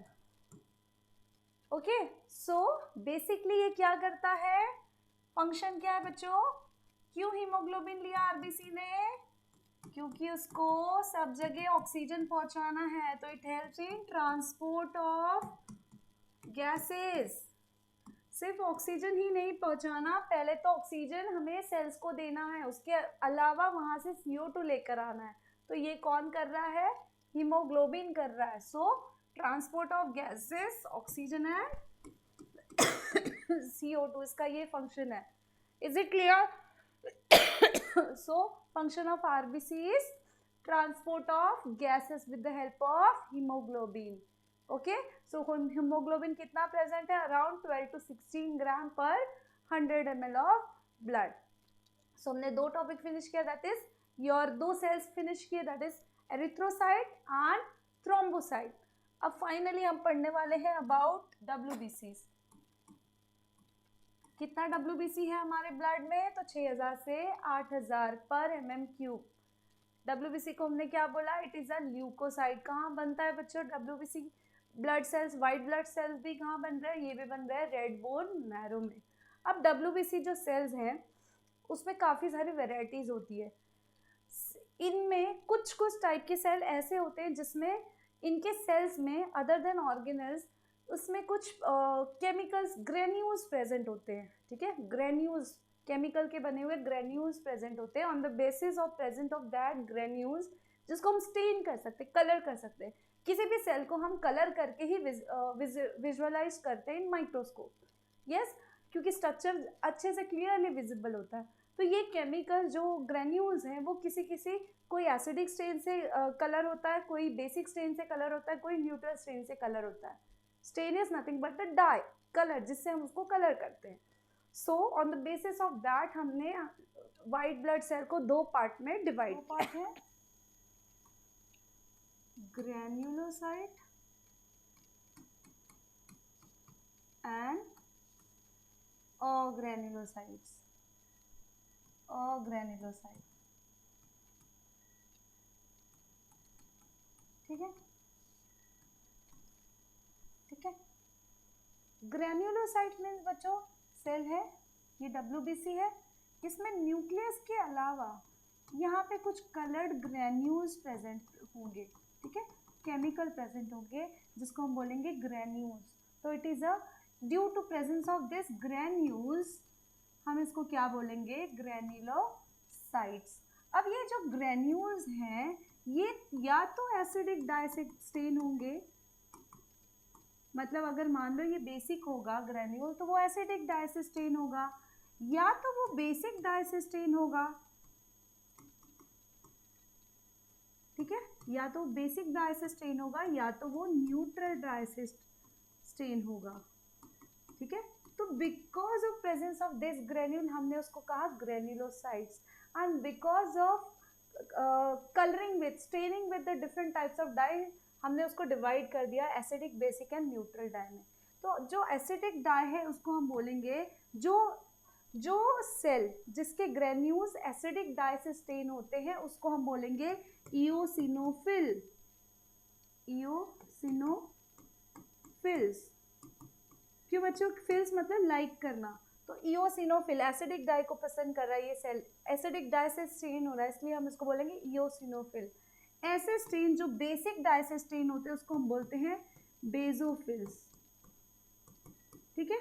Okay, so basically ये क्या करता है? फंक्शन क्या है बच्चों? क्यों हीमोग्लोबिन लिया आरबीसी ने? क्योंकि उसको सब जगह ऑक्सीजन पहुंचाना है, तो it helps in transport of gases. सिर्फ ऑक्सीजन ही नहीं पहुंचाना, पहले तो ऑक्सीजन हमें सेल्स को देना है, उसके अलावा वहां से CO2 लेकर आना है। तो ये कौन कर रहा है? हीमोग्लोबिन कर रहा है। So transport of gases, oxygen and CO2, इसका ये फंक्शन है। Is it clear? So function of RBC is transport of gases with the help of haemoglobin. Okay, so haemoglobin कितना प्रेजेंट है? Around 12 to 16 gram per 100 ml of blood. So हमने 2 topic finish किया, that is your 2 cells finish किए, that is erythrocyte and thrombocyte. अब finally हम पढ़ने वाले हैं अबाउट WBCs। कितना WBC है हमारे ब्लड में? तो 6000 से 8000 पर mm³। WBC को हमने क्या बोला? It is a leukocyte. कहाँ बनता है बच्चों WBC? Blood cells, white blood cells भी कहाँ बन रहे हैं? ये भी बन रहे हैं रेड बोन मैरो में। अब WBC जो सेल्स हैं उसमें काफ़ी सारी वेराइटीज़ होती है। इनमें कुछ टाइप के सेल ऐसे होते हैं जिसमें इनके सेल्स में अदर देन ऑर्गेनल्स उसमें कुछ केमिकल्स, ग्रेन्यूल्स प्रेजेंट होते हैं। ठीक है, ग्रेन्यूल्स, केमिकल के बने हुए ग्रेन्यूल्स प्रेजेंट होते हैं। On the basis of present of that granules, जिसको हम स्टेन कर सकते, कलर कर सकते हैं। किसी भी सेल को हम कलर करके ही विजुअलाइज करते हैं इन माइक्रोस्कोप। यस, क्योंकि स्ट्रक्चर अच्छे से क्लियरली विजिबल होता है। तो ये केमिकल जो ग्रेन्यूल्स हैं वो किसी किसी कोई एसिडिक स्टेन से कलर होता है, कोई बेसिक स्टेन से कलर होता है, कोई न्यूट्रल स्टेन से कलर होता है. Stain is nothing but the die colour जिससे हम उसको कलर करते हैं. So on the basis of that हमने वाइट ब्लड सेल को दो पार्ट में डिवाइड किया है, ग्रेन्युलोसाइट एंड अग्रेन्युलोसाइट्स. अग्रेन्युलोसाइट, ठीक है, ठीक है. ग्रेन्युलोसाइट मीन्स बच्चों सेल है, ये WBC है. इसमें न्यूक्लियस के अलावा यहाँ पे कुछ कलर्ड ग्रेन्यूल्स प्रेजेंट होंगे, ठीक है, केमिकल प्रेजेंट होंगे जिसको हम बोलेंगे ग्रेन्यूल्स. तो it is a due to presence of this granules हम इसको क्या बोलेंगे, ग्रेन्युलोसाइट्स. अब ये जो ग्रेन्यूल्स हैं ये या तो एसिडिक डाई से स्टेन होंगे, मतलब अगर मान लो ये बेसिक होगा ग्रेन्यूल तो वो एसिडिक डाई से स्टेन होगा, या तो वो बेसिक डाई से स्टेन होगा, ठीक है, या तो बेसिक डाई से स्टेन होगा या तो वो न्यूट्रल डाई से स्टेन होगा, ठीक है. तो because of presence of this granule हमने उसको कहा granulocytes. And because of colouring with staining with the different types of dye हमने उसको डिवाइड कर दिया acidic, basic and neutral dye में. तो जो एसिडिक डाई है उसको हम बोलेंगे जो सेल जिसके ग्रेन्यूल्स एसिडिक डाई से स्टेन होते हैं उसको हम बोलेंगे इओसिनोफिल. इओसिनोफिल्स. क्यों बच्चों, फिल्स मतलब लाइक करना. तो इओसिनोफिल एसिडिक डाई को पसंद कर रहा है, ये सेल एसिडिक डाई से स्टेन हो रहा है इसलिए हम इसको बोलेंगे इओसिनोफिल. ऐसे स्टेन जो बेसिक डाई से स्टेन होते हैं उसको हम बोलते हैं बेसोफिल्स, ठीक है.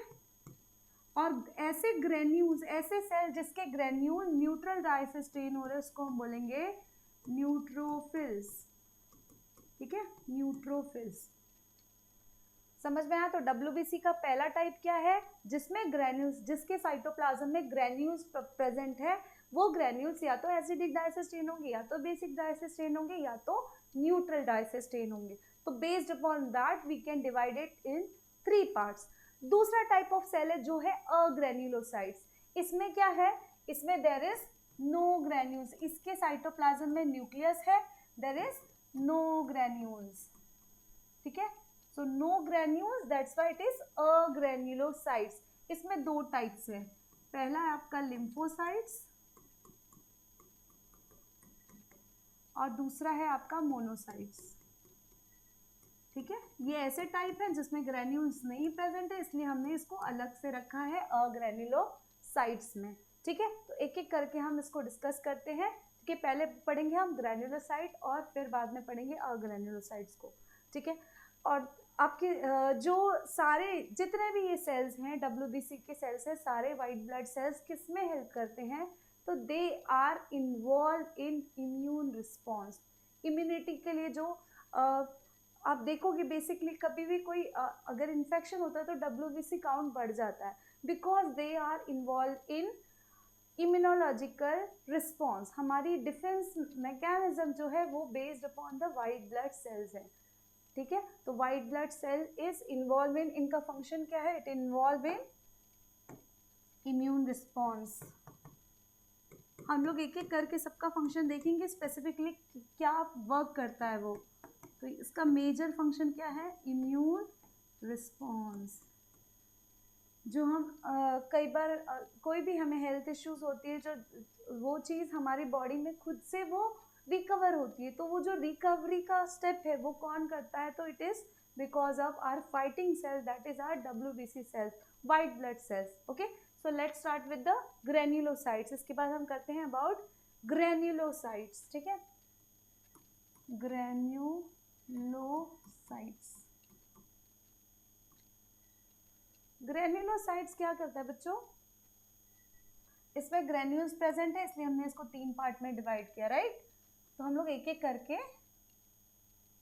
और ऐसे ग्रेन्यूल्स, ऐसे सेल जिसके ग्रेन्यूल न्यूट्रल डाई से स्टेन हो रहे हैं उसको हम बोलेंगे न्यूट्रोफिल्स, ठीक है, न्यूट्रोफिल्स. समझ में आया. तो WBC का पहला टाइप क्या है, जिसमें ग्रेन्यूल्स, जिसके साइटोप्लाज्म में ग्रेन्यूल्स प्रेजेंट है, वो ग्रेन्यूल्स या तो एसिडिक डाई से स्टेन होंगे, या तो बेसिक डाई से स्टेन होंगे, या तो न्यूट्रल डाई से स्टेन होंगे. तो based upon that we can divide it in 3 parts. दूसरा टाइप ऑफ सेल है जो है अग्रेन्युलोसाइट्स. इसमें क्या है, इसमें देयर इज नो ग्रेन्यूल्स. इसके साइटोप्लाज्म में न्यूक्लियस है, देयर इज नो ग्रेन्यूल्स, ठीक है. So no granules, that's why it is agranulocytes. इसमें दो टाइप्स हैं. पहला है आपका लिम्फोसाइट्स और दूसरा है आपका मोनोसाइट्स, ठीक है. ये ऐसे टाइप है जिसमें ग्रेन्यूल्स नहीं प्रेजेंट है इसलिए हमने इसको अलग से रखा है अग्रेन्युलोसाइट्स में, ठीक है. तो एक एक करके हम इसको डिस्कस करते हैं, ठीक है. पहले पढ़ेंगे हम ग्रेन्युलोसाइट और फिर बाद में पढ़ेंगे अग्रेन्युलोसाइट्स को, ठीक है. और आपके जो सारे जितने भी ये सेल्स हैं WBC के सेल्स हैं, सारे वाइट ब्लड सेल्स किस में हेल्प करते हैं, तो they are involve in immune response. Immunity के लिए जो आप देखोगे बेसिकली कभी भी कोई अगर इन्फेक्शन होता है तो WBC काउंट बढ़ जाता है, because they are involve in immunological response. हमारी डिफेंस मैकेनिज्म जो है वो based upon the white blood cells है, ठीक है. तो white blood cell is involve in, इनका फंक्शन क्या है, it involve in immune response. हम लोग एक एक करके सबका फंक्शन देखेंगे स्पेसिफिकली क्या वर्क करता है वो. तो इसका मेजर फंक्शन क्या है, इम्यून रिस्पॉन्स. जो हम कई बार कोई भी हमें हेल्थ इश्यूज होती है, जो वो चीज़ हमारी बॉडी में खुद से वो रिकवर होती है, तो वो जो रिकवरी का स्टेप है वो कौन करता है, तो it is because of our fighting cell, that is our WBC cells, white blood cells. Okay, so let's start with the granulocytes. इसके बाद हम करते हैं अबाउट ग्रेन्युलोसाइट्स, ठीक है. ग्रेन्युलोसाइट्स, ग्रेन्युलोसाइट्स क्या करता है बच्चों, इसमें ग्रेन्यूल्स प्रेजेंट है इसलिए हमने इसको 3 पार्ट में डिवाइड किया, राइट. तो हम लोग एक एक करके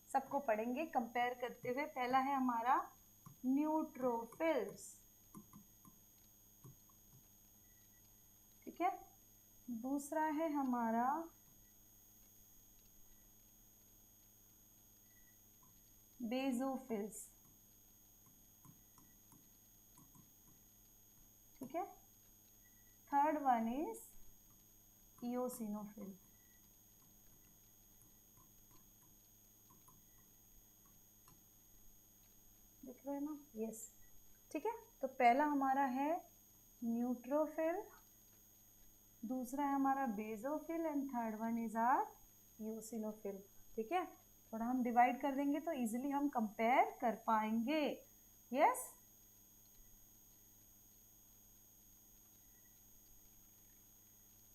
सबको पढ़ेंगे कंपेयर करते हुए. पहला है हमारा न्यूट्रोफिल्स, ठीक है. दूसरा है हमारा बेसोफिल्स, ठीक है। Third one is eosinophil. दिख रहा है ना? यस, ठीक है। तो पहला हमारा है न्यूट्रोफिल, दूसरा है हमारा basophil and third one is our eosinophil, ठीक है। थोड़ा हम डिवाइड कर देंगे तो इजीली हम कंपेयर कर पाएंगे। Yes,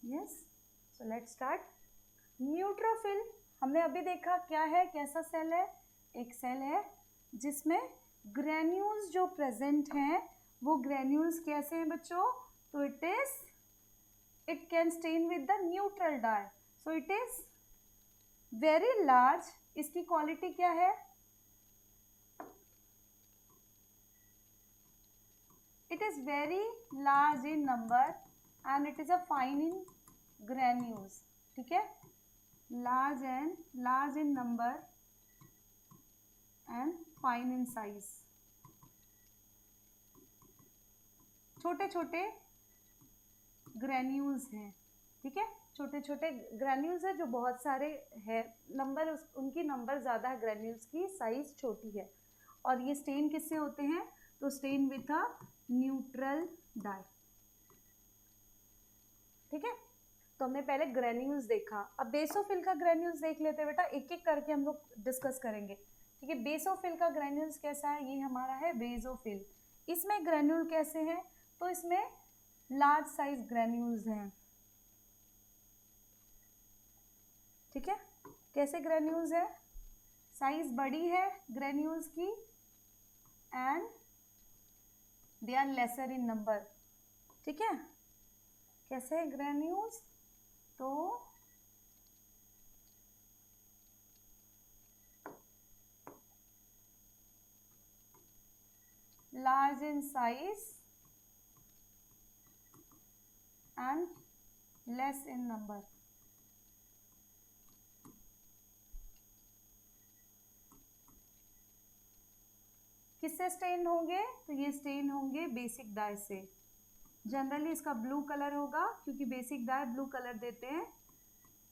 yes, so let's start. Neutrophil हमने अभी देखा क्या है, कैसा सेल है। एक सेल है जिसमें ग्रेन्यूल्स जो प्रेजेंट हैं वो ग्रेन्यूल्स कैसे हैं बच्चों? तो it can stain with the neutral dye, so it is very large. इसकी क्वालिटी क्या है? It is very large in number and it is a fine in granules, ठीक है। large in number and fine in size, छोटे छोटे granules हैं, ठीक है। छोटे छोटे ग्रेन्यूल्स है जो बहुत सारे है, नंबर उनकी नंबर ज़्यादा है, ग्रेन्यूल्स की साइज छोटी है। और ये स्टेन किससे होते हैं? तो stain with a neutral dye, ठीक है। तो हमने पहले ग्रेन्यूल्स देखा, अब बेसोफिल का ग्रेन्यूल्स देख लेते हैं बेटा, एक एक करके हम लोग डिस्कस करेंगे, ठीक है। बेसोफिल का ग्रेन्यूल्स कैसा है? ये हमारा है बेसोफिल। इसमें ग्रेन्यूल कैसे हैं? तो इसमें लार्ज साइज ग्रेन्यूल्स हैं, ठीक है। कैसे ग्रेन्यूल्स है? साइज बड़ी है ग्रेन्यूल्स की and they are lesser in number, ठीक है। कैसे है ग्रेन्यूल्स? तो large in size and less in number, किससे स्टेन होंगे? तो ये स्टेन होंगे बेसिक डाई से। जनरली इसका ब्लू कलर होगा क्योंकि बेसिक डाई ब्लू कलर देते हैं,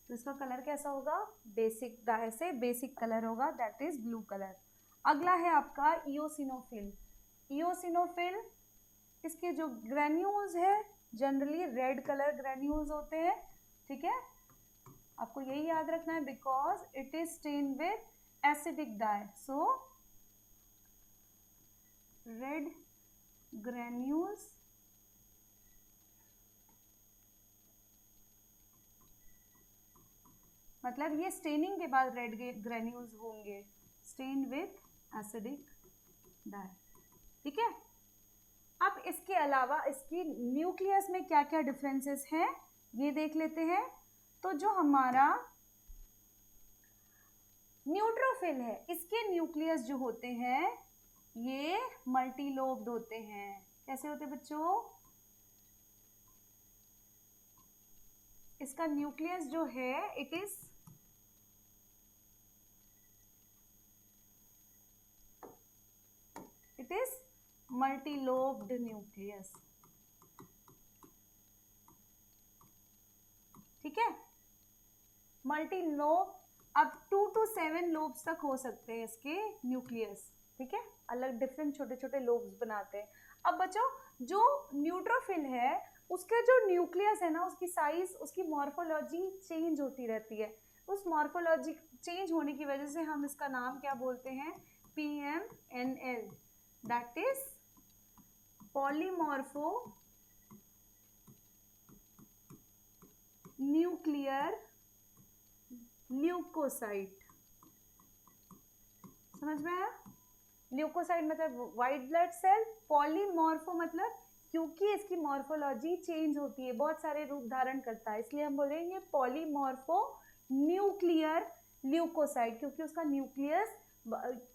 तो इसका कलर कैसा होगा? बेसिक डाई से बेसिक कलर होगा, दैट इज ब्लू कलर। अगला है आपका इओसिनोफिल। इओसिनोफिल इसके जो ग्रेन्यूल्स है जनरली रेड कलर ग्रेन्यूल्स होते हैं, ठीक है। आपको यही याद रखना है because it is stain with acidic dye, so red granules मतलब ये स्टेनिंग के बाद रेड ग्रेन्यूल्स होंगे, स्टेन विथ एसिडिक डाई, ठीक है। अब इसके अलावा इसकी न्यूक्लियस में क्या क्या डिफरेंसेस हैं ये देख लेते हैं। तो जो हमारा न्यूट्रोफिल है इसके न्यूक्लियस जो होते हैं ये मल्टीलोब्ड होते हैं। कैसे होते हैं बच्चों? इसका न्यूक्लियस जो है इट इज मल्टीलोब्ड न्यूक्लियस, ठीक है। मल्टीलोब अब 2 to 7 लोब्स तक हो सकते हैं इसके न्यूक्लियस, ठीक है। अलग डिफरेंट छोटे छोटे लोब्स बनाते हैं। अब बच्चों जो न्यूट्रोफिल है उसका जो न्यूक्लियस है ना उसकी साइज उसकी मॉर्फोलॉजी चेंज होती रहती है। उस मॉर्फोलॉजी चेंज होने की वजह से हम इसका नाम क्या बोलते हैं? PMNL, that is polymorphonuclear leukocyte. समझ में आया? ल्यूकोसाइट मतलब व्हाइट ब्लड सेल, पॉलीमॉर्फो मतलब क्योंकि इसकी मॉर्फोलॉजी चेंज होती है, बहुत सारे रूप धारण करता है, इसलिए हम बोलेंगे पॉलीमॉर्फो न्यूक्लियर ल्यूकोसाइट, क्योंकि उसका न्यूक्लियस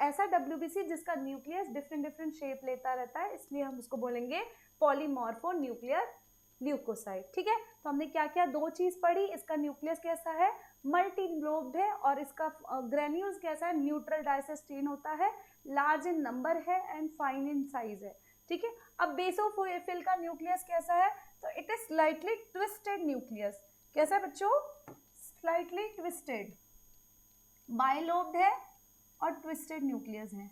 ऐसा WBC जिसका न्यूक्लियस डिफरेंट शेप लेता रहता है, इसलिए हम उसको बोलेंगे पॉलीमॉर्फो न्यूक्लियर ल्यूकोसाइट। ठीक है, तो हमने क्या क्या दो चीज पढ़ी, इसका न्यूक्लियस कैसा है, मल्टी लोब्ड है, और इसका ग्रेन्यूल्स कैसा है, न्यूट्रल डाइसिस्टीन होता है, लार्ज इन नंबर है एंड फाइन इन साइज है। ठीक है, अब बेसोफिल का न्यूक्लियस कैसा है, तो it is slightly twisted nucleus. कैसा है बच्चों, स्लाइटली ट्विस्टेड, बाइलोब्ड है और ट्विस्टेड न्यूक्लियस है।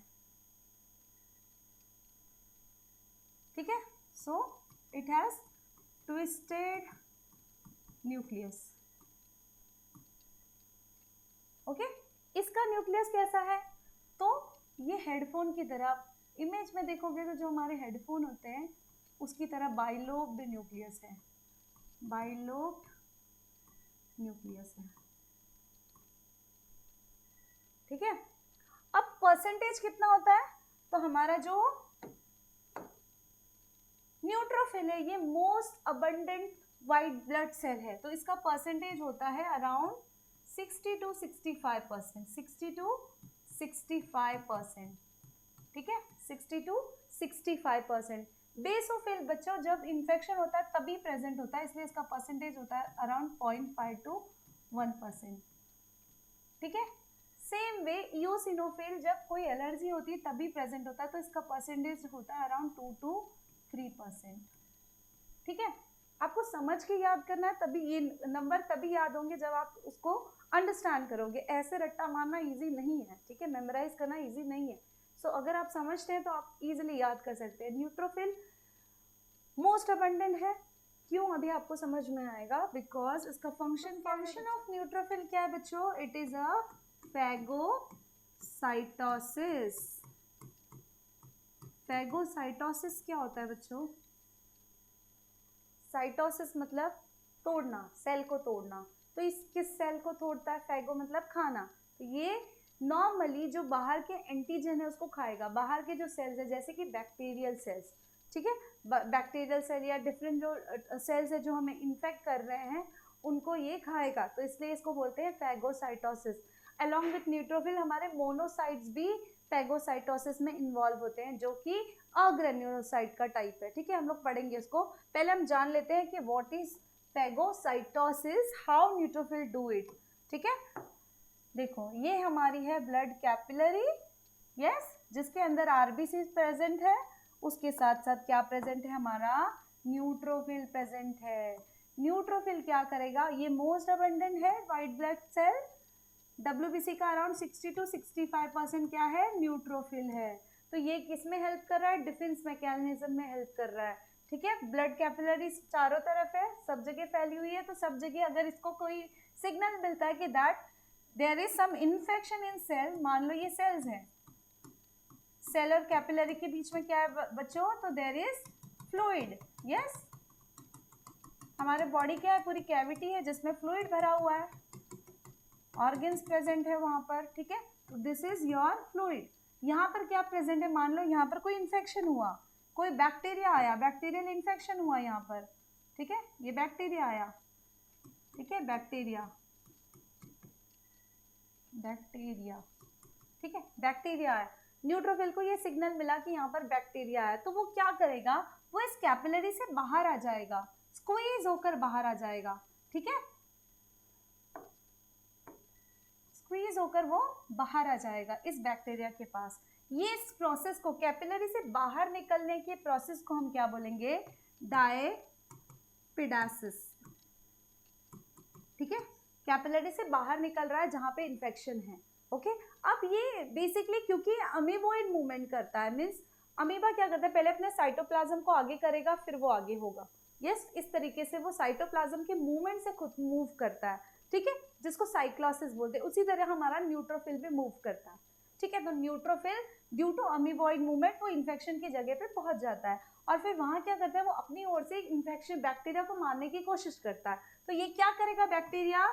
ठीक है, so it has twisted nucleus. Okay, इसका न्यूक्लियस कैसा है, तो ये हेडफोन की तरह, इमेज में देखोगे तो जो हमारे हेडफोन होते हैं उसकी तरह बाइलोब्ड न्यूक्लियस है, बाइलोब्ड न्यूक्लियस है। ठीक है, अब परसेंटेज कितना होता है, तो हमारा जो न्यूट्रोफिल है ये most abundant white blood cell है, तो इसका परसेंटेज होता है अराउंड 60 to 65%, 60 to 65%। ठीक है, 60 to 65%। बेसोफिल बच्चों जब इन्फेक्शन होता है तभी प्रेजेंट होता है, इसलिए इसका परसेंटेज होता है अराउंड 0.5 to 1%। ठीक है, सेम वे इओसिनोफिल जब कोई एलर्जी होती है तभी प्रेजेंट होता है, तो इसका परसेंटेज होता है अराउंड 2 to 3%। ठीक है, आपको समझ के याद करना है, तभी ये नंबर तभी याद होंगे जब आप उसको अंडरस्टैंड करोगे, ऐसे रट्टा मारना इजी नहीं है। ठीक है, मेमोराइज करना इजी नहीं है। सो अगर आप समझते हैं तो आप इजीली याद कर सकते हैं। न्यूट्रोफिल मोस्ट अबंडेंट है, क्यों अभी आपको समझ में आएगा, बिकॉज इसका फंक्शन ऑफ न्यूट्रोफिल क्या है बच्चों, it is a phagocytosis. Phagocytosis क्या होता है बच्चों, साइटोसिस मतलब तोड़ना, सेल को तोड़ना, तो इस किस सेल को तोड़ता है, फैगो मतलब खाना, तो ये नॉर्मली जो बाहर के एंटीजन है उसको खाएगा, बाहर के जो सेल्स है जैसे कि बैक्टीरियल सेल्स। ठीक है, बैक्टीरियल सेल या डिफरेंट जो सेल्स है जो हमें इन्फेक्ट कर रहे हैं उनको ये खाएगा, तो इसलिए इसको बोलते हैं फैगोसाइटोसिस। अलॉन्ग विथ न्यूट्रोफिल हमारे मोनोसाइट्स भी फैगोसाइटोसिस में इन्वॉल्व होते हैं, जो कि अग्रेन्युलोसाइट का टाइप है। ठीक है, हम लोग पढ़ेंगे इसको, पहले हम जान लेते हैं कि what is phagocytosis, how neutrophil do it. ठीक है, देखो ये हमारी है ब्लड कैपिलरी, यस, जिसके अंदर आरबीसी प्रेजेंट है, उसके साथ साथ क्या प्रेजेंट है, हमारा न्यूट्रोफिल प्रेजेंट है। न्यूट्रोफिल क्या करेगा, ये मोस्ट अबंडेंट है वाइट ब्लड सेल, WBC का अराउंड 60 to 65% क्या है, न्यूट्रोफिल है। तो ये किस में हेल्प कर रहा है, डिफेंस मैकेनिज्म में हेल्प कर रहा है। ठीक है, ब्लड कैपिलरीज चारों तरफ है, सब जगह फैली हुई है, तो सब जगह अगर इसको कोई सिग्नल मिलता है कि that there is some infection in cell, मान लो ये सेल्स हैं, सेल और कैपिलरी के बीच में क्या है बच्चों, तो देयर इज फ्लूइड। यस, हमारे बॉडी क्या है, पूरी कैविटी है जिसमें फ्लूइड भरा हुआ है, ऑर्गन्स प्रेजेंट है वहां पर। ठीक है, तो दिस इज योर फ्लूइड। यहाँ पर क्या प्रेजेंट है, मान लो यहाँ पर कोई इन्फेक्शन हुआ, कोई बैक्टीरिया आया, बैक्टीरियल इन्फेक्शन हुआ यहाँ पर। ठीक है, ये बैक्टीरिया आया, ठीक है, बैक्टीरिया, ठीक है, बैक्टीरिया आया, न्यूट्रोफिल को ये सिग्नल मिला कि यहाँ पर बैक्टीरिया है, तो वो क्या करेगा, वो इस कैपिलरी से बाहर आ जाएगा, स्क्वीज होकर बाहर आ जाएगा। ठीक है, स्क्वीज होकर वो बाहर आ जाएगा इस बैक्टीरिया के पास। ये इस प्रोसेस को, कैपिलरी से बाहर निकलने के प्रोसेस को हम क्या बोलेंगे, डायपिडासिस। ठीक है, कैपिलरी से बाहर निकल रहा है जहां पे इन्फेक्शन है। ओके, अब ये बेसिकली क्योंकि अमीबोइड मूवमेंट करता है, मीन्स अमीबा क्या करता है, पहले अपने साइटोप्लाज्म को आगे करेगा फिर वो आगे होगा। यस, इस तरीके से वो साइटोप्लाज्म के मूवमेंट से खुद मूव करता है। ठीक है, जिसको साइक्लोसिस बोलते हैं, उसी तरह हमारा न्यूट्रोफिल भी मूव करता है। ठीक है, तो neutrophil due to amoeboid movement वो इन्फेक्शन की जगह पे पहुंच जाता है और फिर वहां क्या करता है, वो अपनी ओर से इन्फेक्शन बैक्टीरिया को मारने की कोशिश करता है। तो ये क्या करेगा, बैक्टीरिया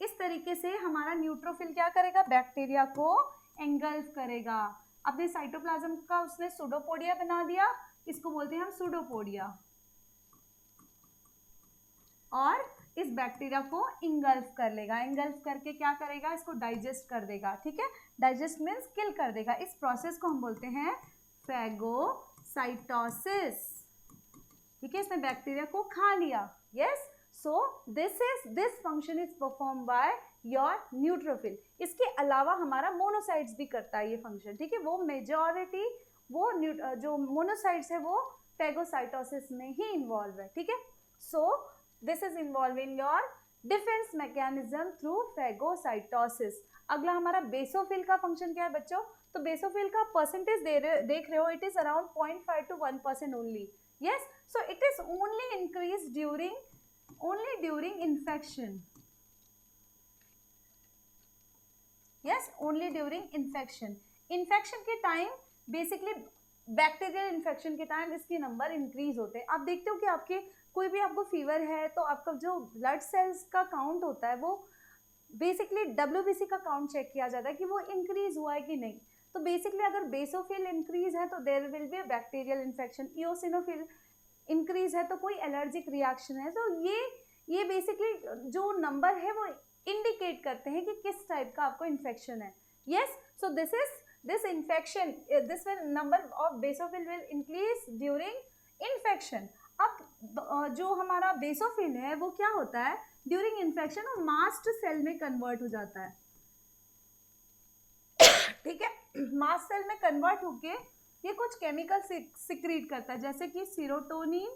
इस तरीके से हमारा न्यूट्रोफिल क्या करेगा, बैक्टीरिया को एंगल्फ करेगा, अपने साइटोप्लाज्म का उसने सूडोपोडिया बना दिया, इसको बोलते हैं हम सूडोपोडिया, और इस बैक्टीरिया को इंगल्फ कर लेगा, इंगल्फ करके क्या करेगा, इसको डाइजेस्ट कर देगा। ठीक है, डाइजेस्ट मीन्स किल कर देगा। इस प्रोसेस को हम बोलते हैं फैगोसाइटोसिस। ठीक है, इसने बैक्टीरिया को खा लिया. Yes, so this function is perform by your neutrophil. इसके अलावा हमारा मोनोसाइट्स भी करता है ये फंक्शन. ठीक है, वो मेजॉरिटी वो जो मोनोसाइट्स है वो फेगोसाइटोसिस में ही इन्वॉल्व है. ठीक है, सो this is involve in your defence mechanism through phagocytosis. अगला हमारा बेसोफिल का फंक्शन क्या है बच्चों? तो बेसोफिल का परसेंटेज देख रहे हो, it is around 0.5 to 1% only. Yes, so it is only increase during infection. Yes, only during infection. Infection के टाइम बेसिकली बैक्टीरियल इन्फेक्शन के टाइम इसके नंबर इंक्रीज होते हैं. आप देखते हो कि आपके कोई भी आपको फीवर है तो आपका जो ब्लड सेल्स का काउंट होता है वो बेसिकली WBC का काउंट चेक किया जाता है कि वो इंक्रीज हुआ है कि नहीं. तो बेसिकली अगर बेसोफिल इंक्रीज है तो there will be a bacterial infection. Eosinophil increase है तो कोई एलर्जिक रिएक्शन है. तो ये बेसिकली जो नंबर है वो इंडिकेट करते हैं कि किस टाइप का आपको इन्फेक्शन है. Yes, so this infection, this will number of basophil will increase during infection. अब जो हमारा बेसोफिल है वो क्या होता है ड्यूरिंग इन्फेक्शन और मास्ट सेल में कन्वर्ट हो जाता है. ठीक है, मास्ट सेल में कन्वर्ट होके ये कुछ केमिकल सिक्रीट करता है जैसे कि सीरोटोनिन,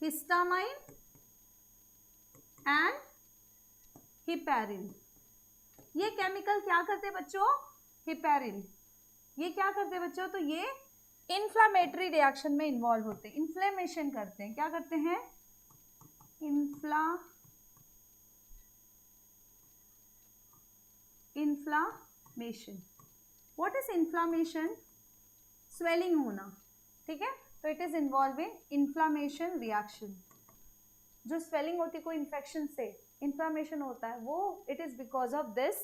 हिस्टामाइन एंड हिपैरिन. ये केमिकल क्या करते हैं बच्चों? हिपैरिन. ये क्या करते हैं बच्चों? तो ये इन्फ्लामेटरी रिएक्शन में इन्वॉल्व होते हैं, इन्फ्लेमेशन करते हैं. क्या करते हैं? Inflammation. What is inflammation? Swelling होना. ठीक है, तो it is involve in inflammation reaction. जो स्वेलिंग होती है कोई इन्फेक्शन से, इन्फ्लामेशन होता है, वो it is because of this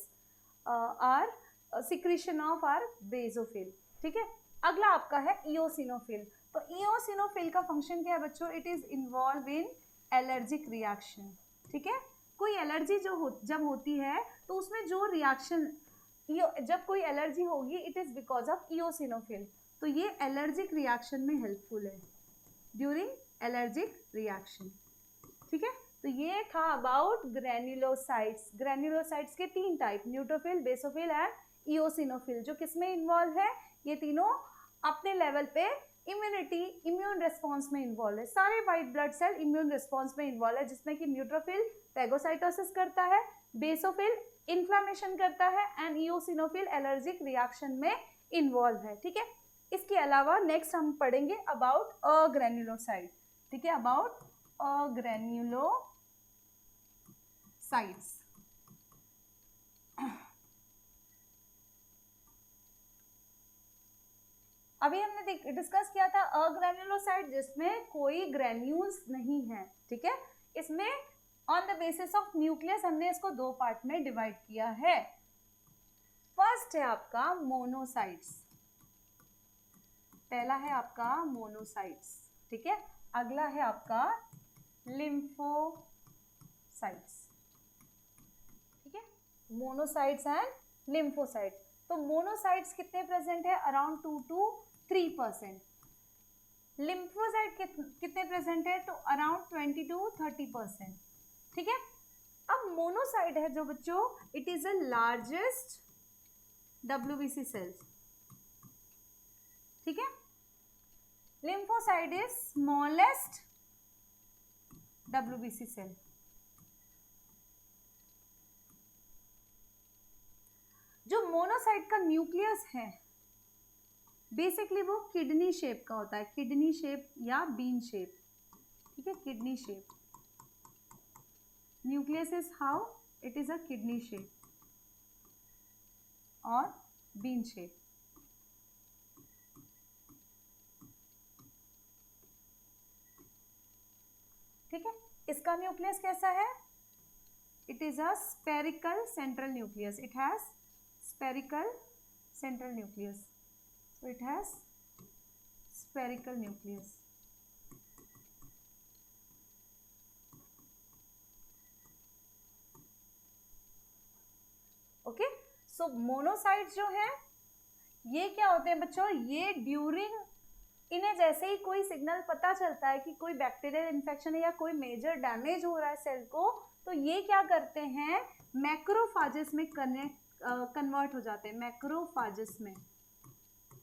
our secretion of our basophil. ठीक है, अगला आपका है इओसिनोफिल. तो इओसिनोफिल का फंक्शन क्या है बच्चों? It is involve in allergic reaction. ठीक है, कोई एलर्जी जब होती है तो उसमें जो रिएक्शन, जब कोई एलर्जी होगी it is because of eosinophil. तो ये एलर्जिक रिएक्शन में हेल्पफुल है ड्यूरिंग एलर्जिक रिएक्शन. ठीक है, तो ये था अबाउट ग्रेन्युलोसाइट्स. ग्रेन्युलोसाइट्स के 3 type, neutrophil, basophil and eosinophil, जो किसमें इन्वॉल्व है? ये तीनों अपने लेवल पे इम्यून रिस्पॉन्स में इन्वॉल्व है. सारे white blood cell immune response में इन्वॉल्व है, जिसमें कि न्यूट्रोफिल फेगोसाइटोसिस करता है, बेसोफिल इन्फ्लामेशन करता है एंड इओसिनोफिल एलर्जिक रिएक्शन में इन्वॉल्व है. ठीक है, इसके अलावा नेक्स्ट हम पढ़ेंगे अबाउट अग्रेन्युलोसाइट. ठीक है, अबाउट अग्रेन्युलोसाइट्स. अभी हमने डिस्कस किया था अग्रेन्युलोसाइट जिसमें कोई ग्रेन्यूल्स नहीं है. ठीक है, इसमें on the basis of nucleus हमने इसको 2 पार्ट में डिवाइड किया है. फर्स्ट है आपका मोनोसाइट्स. पहला है आपका मोनोसाइट्स. ठीक है, अगला है आपका लिम्फोसाइट्स. ठीक है, मोनोसाइट्स एंड लिम्फोसाइट्स. तो मोनोसाइट्स कितने प्रेजेंट है? Around 2 to 3%. लिम्फोसाइट कितने प्रेजेंट है? तो अराउंड 20 to 30%. ठीक है, अब मोनोसाइट है जो बच्चों, it is the largest WBC cells. ठीक है, lymphocyte is smallest WBC cell. जो मोनोसाइट का न्यूक्लियस है बेसिकली वो किडनी शेप का होता है, किडनी शेप या बीन शेप. ठीक है, kidney shape. Nucleus is how it is a kidney shape और बीन शेप. ठीक है, इसका न्यूक्लियस कैसा है? It is a spherical central nucleus. It has spherical central nucleus. So it has spherical nucleus. Okay, so monocytes जो है ये क्या होते हैं बच्चों? ये ड्यूरिंग इन्हें जैसे ही कोई सिग्नल पता चलता है कि कोई बैक्टीरियल इन्फेक्शन है या कोई मेजर डैमेज हो रहा है सेल को, तो ये क्या करते हैं, मैक्रोफाजेस में कन्वर्ट हो जाते हैं। मैक्रोफाजेस में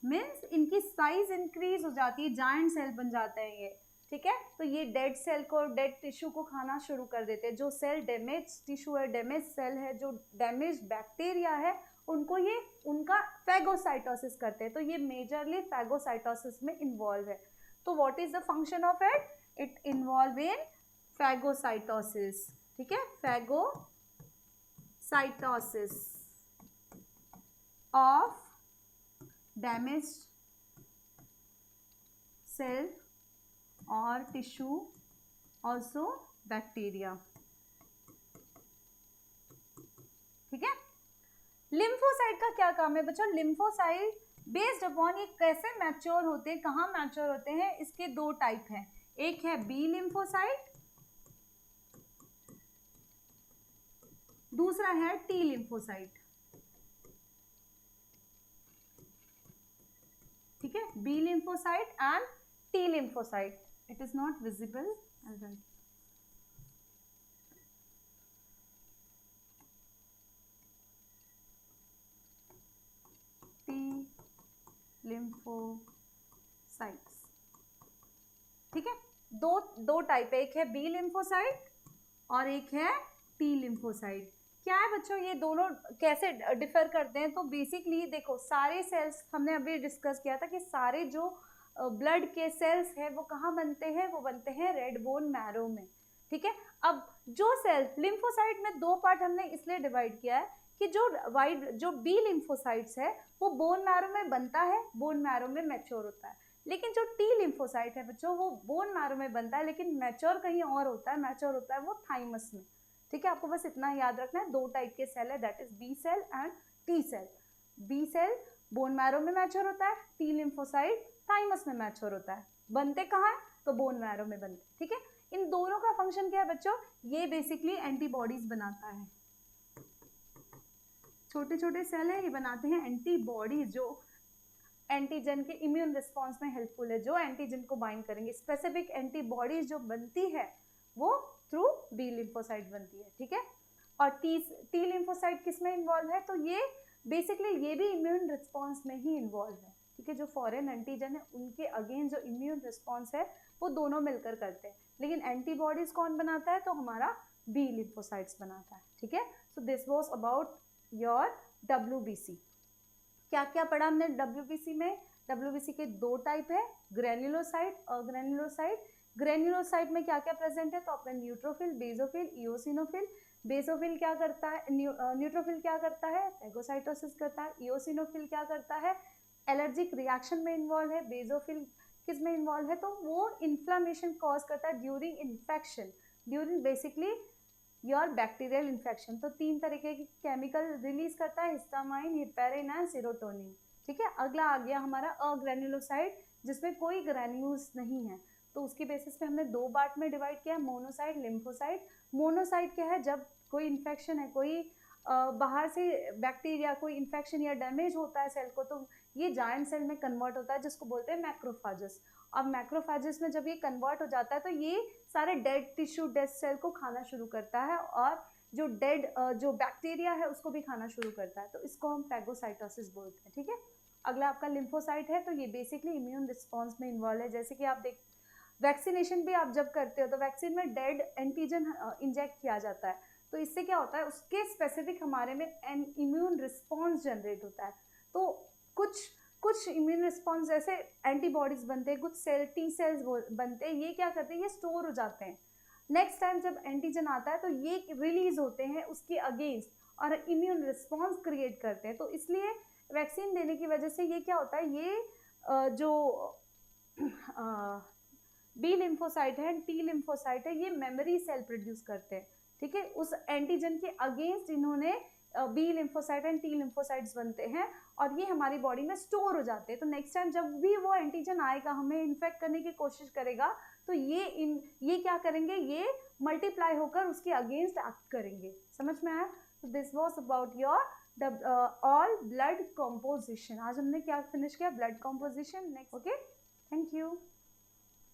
मीन्स इनकी साइज इंक्रीज हो जाती है, जायंट सेल बन जाते हैं ये, ठीक है। तो ये डेड सेल को, डेड टिश्यू को खाना शुरू कर देते हैं। जो सेल डैमेज टिश्यू है, डैमेज सेल है, जो डैमेज बैक्टीरिया है, उनको ये उनका फैगोसाइटोसिस करते हैं। तो ये मेजरली फैगोसाइटोसिस में इन्वॉल्व है। तो what is the function of it? It involve in phagocytosis, ठीक है, phagocytosis of damaged cell or tissue, also bacteria, ठीक है। लिम्फोसाइट का क्या काम है बच्चों? लिम्फोसाइट बेस्ड अपॉन ये कैसे मैच्योर होते हैं, कहाँ मैच्योर होते हैं, इसके दो टाइप हैं। एक है बी लिम्फोसाइट, दूसरा है टी लिम्फोसाइट, ठीक है। B lymphocyte and T lymphocyte. It is not visible as well. T lymphocytes, ठीक है। दो टाइप है, एक है बी lymphocyte और एक है T lymphocyte। क्या है बच्चों, ये दोनों कैसे डिफर करते हैं? तो बेसिकली देखो, सारे सेल्स हमने अभी डिस्कस किया था कि सारे जो ब्लड के सेल्स हैं वो कहाँ बनते हैं? वो बनते हैं रेड बोन मैरो में, ठीक है। अब जो सेल लिम्फोसाइट में दो पार्ट हमने इसलिए डिवाइड किया है कि जो बी लिम्फोसाइट्स है वो बोन मैरो में बनता है, बोन मैरो में मैच्योर होता है। लेकिन जो टी लिम्फोसाइट है बच्चों, वो बोन मैरो में बनता है लेकिन मैच्योर कहीं और होता है, मैच्योर होता है वो थाइमस में, ठीक है। आपको बस इतना याद रखना है, दो टाइप के सेल है, that is B cell and T cell. B cell bone marrow में मैच्योर होता है, टी लिम्फोसाइट थाइमस में मैच्योर होता है। बनते कहाँ है? तो बोन मैरो में बनते, ठीक है। इन दोनों का फंक्शन क्या है बच्चों? ये बेसिकली एंटीबॉडीज बनाता है। छोटे छोटे सेल है, ये बनाते हैं एंटीबॉडीज जो एंटीजन के इम्यून रिस्पॉन्स में हेल्पफुल है, जो एंटीजन को बाइंड करेंगे। स्पेसिफिक एंटीबॉडीज जो बनती है वो थ्रू बी लिम्फोसाइट बनती है, ठीक है। और टी लिम्फोसाइट किस में इन्वॉल्व है? तो ये बेसिकली ये भी इम्यून रिस्पॉन्स में ही इन्वॉल्व है, ठीक है। जो फॉरेन एंटीजन है उनके अगेंस्ट जो इम्यून रिस्पॉन्स है वो दोनों मिलकर करते हैं। लेकिन एंटीबॉडीज कौन बनाता है? तो हमारा बी लिम्फोसाइट्स बनाता है, ठीक है। सो this was about your WBC। क्या क्या पढ़ा हमने WBC में? WBC के दो टाइप है, ग्रेन्युलोसाइट और ग्रेन्युलोसाइट। ग्रेन्युलोसाइट में क्या क्या प्रेजेंट है? तो आपका न्यूट्रोफिल, बेसोफिल, इओसिनोफिल। बेसोफिल क्या करता है? न्यूट्रोफिल क्या करता है? फैगोसाइटोसिस करता है। इओसिनोफिल क्या करता है? एलर्जिक रिएक्शन में इन्वॉल्व है। बेसोफिल किस में इन्वॉल्व है? तो वो इन्फ्लामेशन कॉज करता है during infection, during basically your bacterial infection. तो तीन तरीके की केमिकल रिलीज करता है, हिस्टामाइन, हिपेरिन एंड सेरोटोनिन, ठीक है। अगला आ गया हमारा अग्रेन्युलोसाइट, जिसमें कोई ग्रैन्यूल्स नहीं है। तो उसकी बेसिस पे हमने दो पार्ट में डिवाइड किया, मोनोसाइट, लिम्फोसाइट। मोनोसाइट क्या है? जब कोई इन्फेक्शन है, कोई बाहर से बैक्टीरिया, कोई इन्फेक्शन या डैमेज होता है सेल को, तो ये जायंट सेल में कन्वर्ट होता है, जिसको बोलते हैं मैक्रोफाजेस। अब मैक्रोफाजेस में जब ये कन्वर्ट हो जाता है तो ये सारे डेड टिश्यू, डेड सेल को खाना शुरू करता है और जो डेड जो बैक्टीरिया है उसको भी खाना शुरू करता है। तो इसको हम फैगोसाइटोसिस बोलते हैं, ठीक है। अगला आपका लिम्फोसाइट है, तो ये बेसिकली इम्यून रिस्पॉन्स में इन्वॉल्व है। जैसे कि आप देख, वैक्सीनेशन भी आप जब करते हो तो वैक्सीन में डेड एंटीजन इंजेक्ट किया जाता है, तो इससे क्या होता है, उसके स्पेसिफिक हमारे में एन इम्यून रिस्पॉन्स जनरेट होता है। तो कुछ इम्यून रिस्पॉन्स जैसे एंटीबॉडीज बनते हैं, कुछ सेल टी सेल्स बनते हैं, ये क्या करते हैं, ये स्टोर हो जाते हैं। नेक्स्ट टाइम जब एंटीजन आता है तो ये रिलीज होते हैं उसके अगेंस्ट और इम्यून रिस्पॉन्स क्रिएट करते हैं। तो इसलिए वैक्सीन देने की वजह से ये क्या होता है, ये जो बी लिम्फोसाइट है, टी लिम्फोसाइट है, ये मेमोरी सेल प्रोड्यूस करते हैं, ठीक है। उस एंटीजन के अगेंस्ट इन्होंने B lymphocyte and T lymphocytes बनते हैं और ये हमारी बॉडी में स्टोर हो जाते हैं। तो नेक्स्ट टाइम जब भी वो एंटीजन आएगा, हमें इन्फेक्ट करने की कोशिश करेगा, तो ये क्या करेंगे, ये मल्टीप्लाई होकर उसके अगेंस्ट एक्ट करेंगे। समझ में आया? तो this was about your all blood composition. आज हमने क्या फिनिश किया? Blood composition. Next okay, thank you.